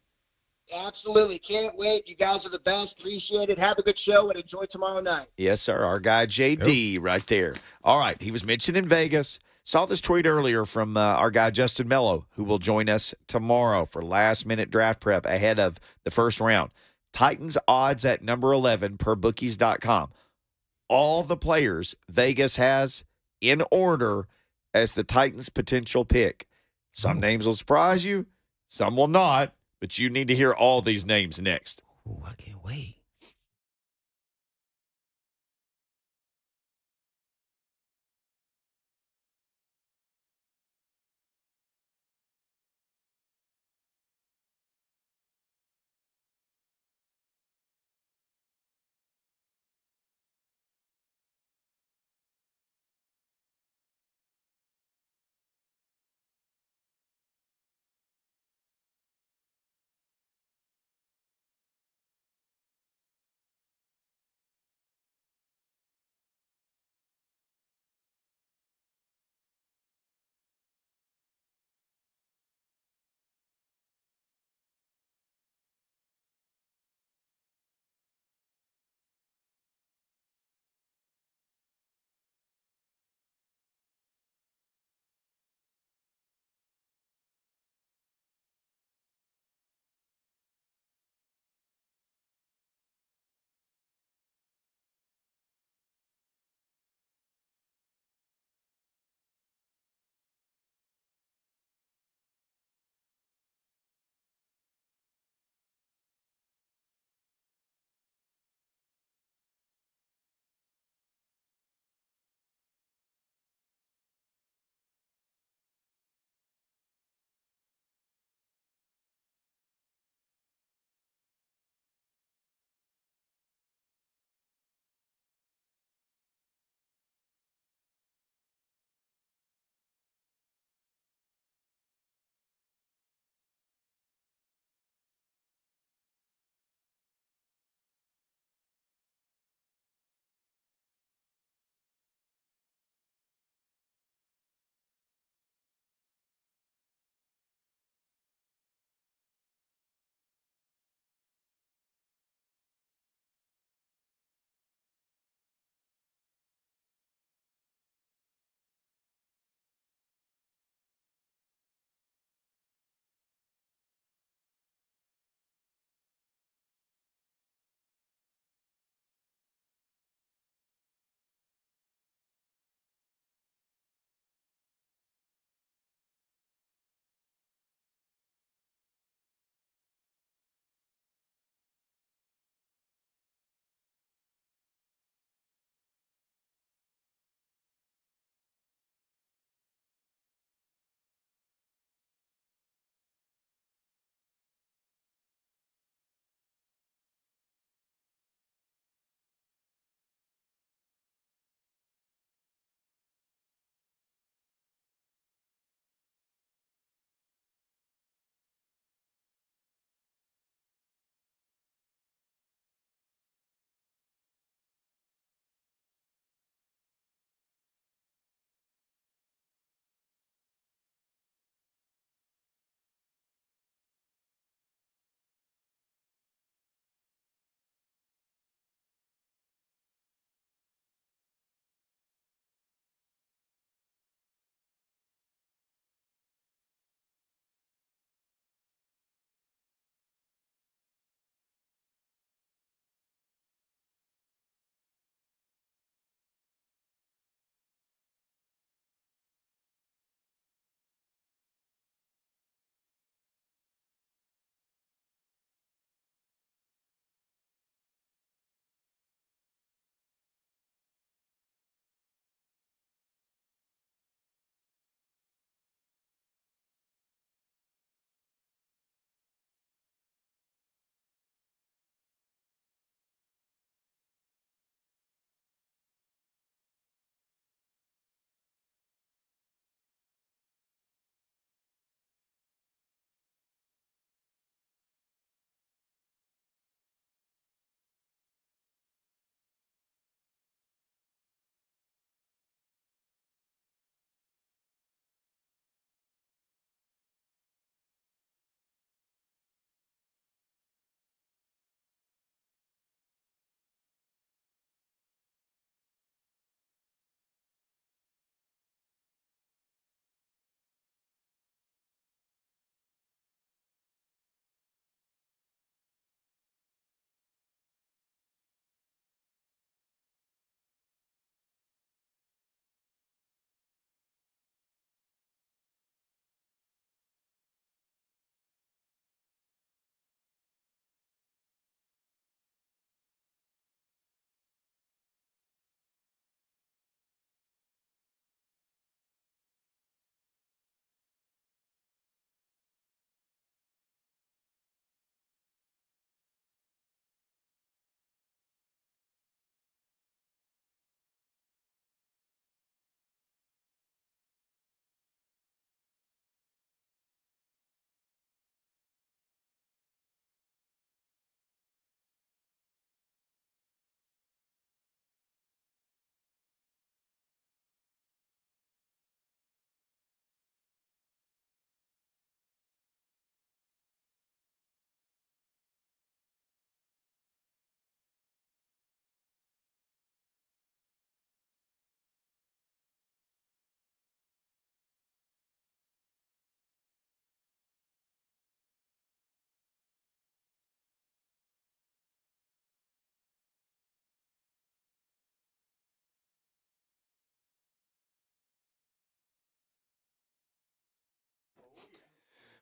Absolutely. Can't wait. You guys are the best. Appreciate it. Have a good show and enjoy tomorrow night. Yes, sir. Our guy, JD, right there. All right. He was mentioned in Vegas. Saw this tweet earlier from our guy, Justin Mello, who will join us tomorrow for last-minute draft prep ahead of the first round. Titans odds at number 11 per bookies.com. All the players Vegas has in order as the Titans' potential pick. Some names will surprise you. Some will not. But you need to hear all these names next. Ooh, I can't wait.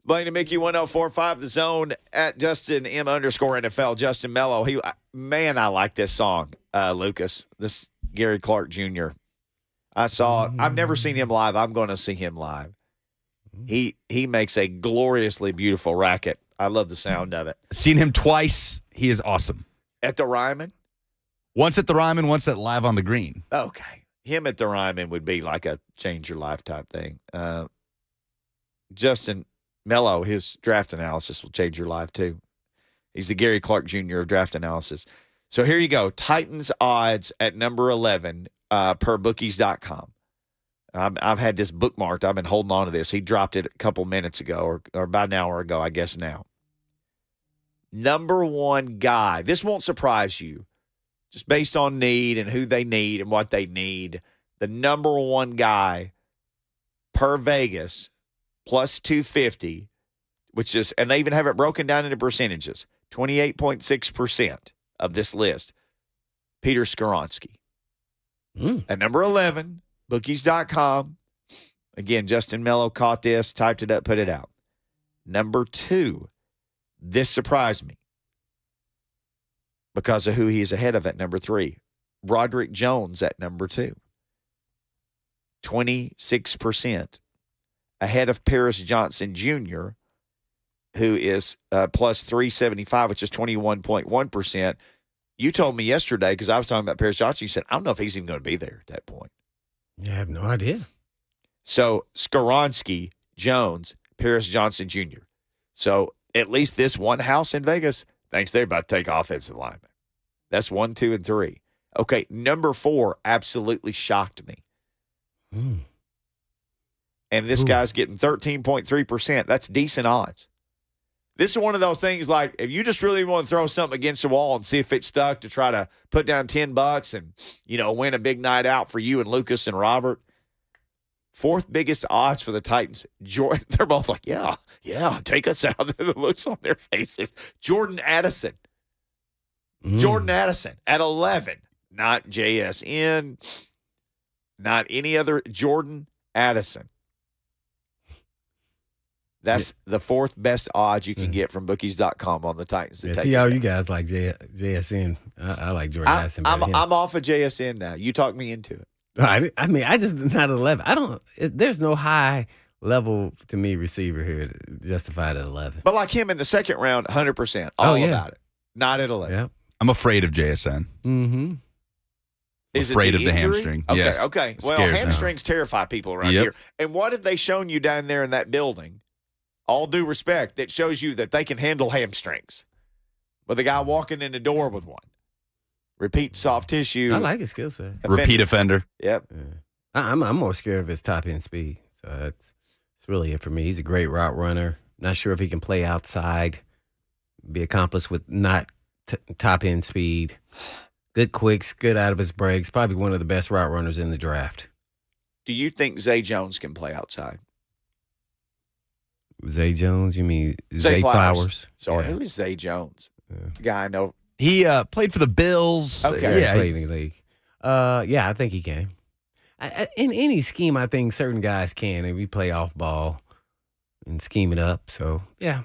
Blaine and Mickey 1045 The Zone at Justin M_NFL. Justin Mello. I like this song, Lucas. This Gary Clark Jr. I've never seen him live. I'm going to see him live. He makes a gloriously beautiful racket. I love the sound of it. Seen him twice. He is awesome. At the Ryman? Once at the Ryman, once at Live on the Green. Okay. Him at the Ryman would be like a change your life type thing. Justin Mello, his draft analysis will change your life too. He's the Gary Clark Jr. of draft analysis. So here you go. Titans odds at number 11 per bookies.com. I've had this bookmarked. I've been holding on to this. He dropped it a couple minutes ago or about an hour ago, I guess now. Number one guy. This won't surprise you. Just based on need and who they need and what they need. The number one guy per Vegas plus 250, which is, and they even have it broken down into percentages, 28.6% of this list, Peter Skoronski. At number 11, bookies.com. Again, Justin Mello caught this, typed it up, put it out. Number 2, this surprised me because of who he is ahead of at number 3. Broderick Jones at number 2. 26%. Ahead of Paris Johnson Jr., who is plus 375, which is 21.1%. You told me yesterday, because I was talking about Paris Johnson, you said, I don't know if he's even going to be there at that point. I have no idea. So Skoronski, Jones, Paris Johnson Jr. So at least this one house in Vegas thinks they're about to take offensive linemen. That's 1, 2, and 3. Okay, number 4 absolutely shocked me. And this guy's getting 13.3%. That's decent odds. This is one of those things like if you just really want to throw something against the wall and see if it's stuck to try to put down $10 and, win a big night out for you and Lucas and Robert. 4th biggest odds for the Titans. They're both like, yeah, take us out. The looks on their faces. Jordan Addison. Jordan Addison at 11. Not JSN. Not any other. Jordan Addison. That's the 4th best odds you can get from bookies.com on the Titans. See how you guys like JSN. I like Jordan Addison. I'm off of JSN now. You talked me into it. I just not at 11. There's no high level to me receiver here to justify it at 11. But like him in the second round, 100%. All about it. Not at 11. Yep. I'm afraid of JSN. Mm-hmm. Is afraid it the of the injury? hamstring. Okay, yes. okay. Well, hamstrings terrify people around here. And what have they shown you down there in that building? All due respect, that shows you that they can handle hamstrings. But the guy walking in the door with one. Repeat soft tissue. I like his skill set. Repeat offender. Yep. Yeah. I'm more scared of his top end speed. So that's really it for me. He's a great route runner. Not sure if he can play outside, be accomplished with not top end speed. Good quicks, good out of his breaks. Probably one of the best route runners in the draft. Do you think Zay Jones can play outside? Zay Jones? You mean Zay Flowers? Sorry, who is Zay Jones? The guy I know. He played for the Bills. Okay. Yeah, played in the league. Yeah, I think he can. In any scheme, I think certain guys can. And we play off ball and scheme it up. So, yeah.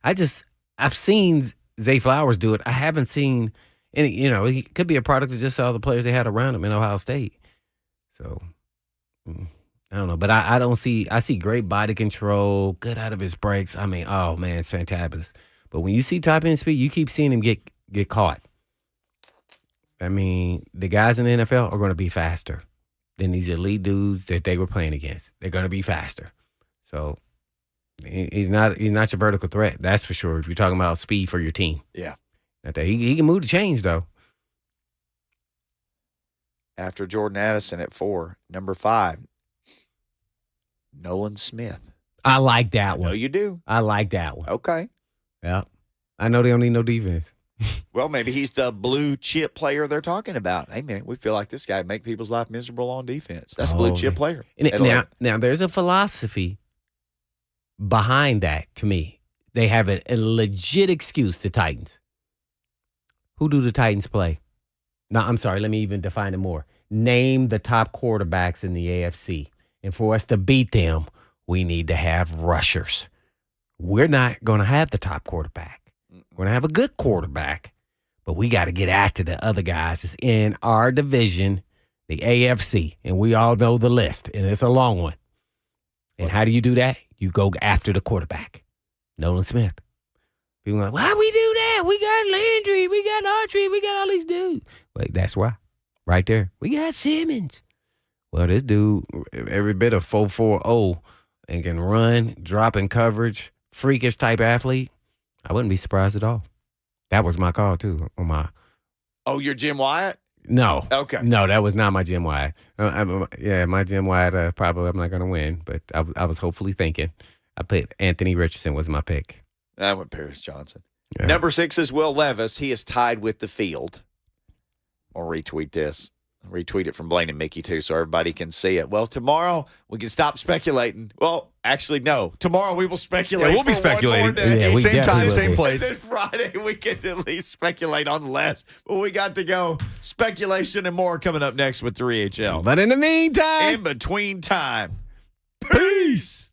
I've seen Zay Flowers do it. I haven't seen any, he could be a product of just all the players they had around him in Ohio State. So, I don't know, but I see great body control, good out of his breaks. I mean, oh man, it's fantabulous. But when you see top end speed, you keep seeing him get caught. I mean, the guys in the NFL are going to be faster than these elite dudes that they were playing against. They're going to be faster. So he's not your vertical threat, that's for sure. If you're talking about speed for your team, yeah, he can move the chains though. After Jordan Addison at 4, number 5. Nolan Smith. I like that one. I know you do. I like that one. Okay. Yeah. I know they don't need no defense. Well, maybe he's the blue chip player they're talking about. Hey, man, we feel like this guy make people's life miserable on defense. That's a blue chip player. Now, there's a philosophy behind that to me. They have a legit excuse, the Titans. Who do the Titans play? No, I'm sorry. Let me even define it more. Name the top quarterbacks in the AFC. And for us to beat them, we need to have rushers. we're not going to have the top quarterback. We're going to have a good quarterback, but we got to get after the other guys that's in our division, the AFC, and we all know the list, and it's a long one. And how do you do that? You go after the quarterback, Nolan Smith. People are like, why we do that? We got Landry, we got Autry, we got all these dudes. Wait, that's why. Right there. We got Simmons. Well, this dude, every bit of 4.40 and can run, drop in coverage, freakish type athlete. I wouldn't be surprised at all. That was my call, too. Oh, you're Jim Wyatt? No. Okay. No, that was not my Jim Wyatt. My Jim Wyatt, probably I'm not going to win, but I was hopefully thinking. I put Anthony Richardson was my pick. I went Paris Johnson. Yeah. Number 6 is Will Levis. He is tied with the field. I'll retweet this. Retweet it from Blaine and Mickey, too, so everybody can see it. Well, tomorrow we can stop speculating. Well, actually, no. Tomorrow we will speculate. Yeah, we'll be speculating. Yeah, we same time, will same be. place. And then Friday we can at least speculate on less. But we got to go. Speculation and more coming up next with 3HL. But in the meantime, In between time. Peace.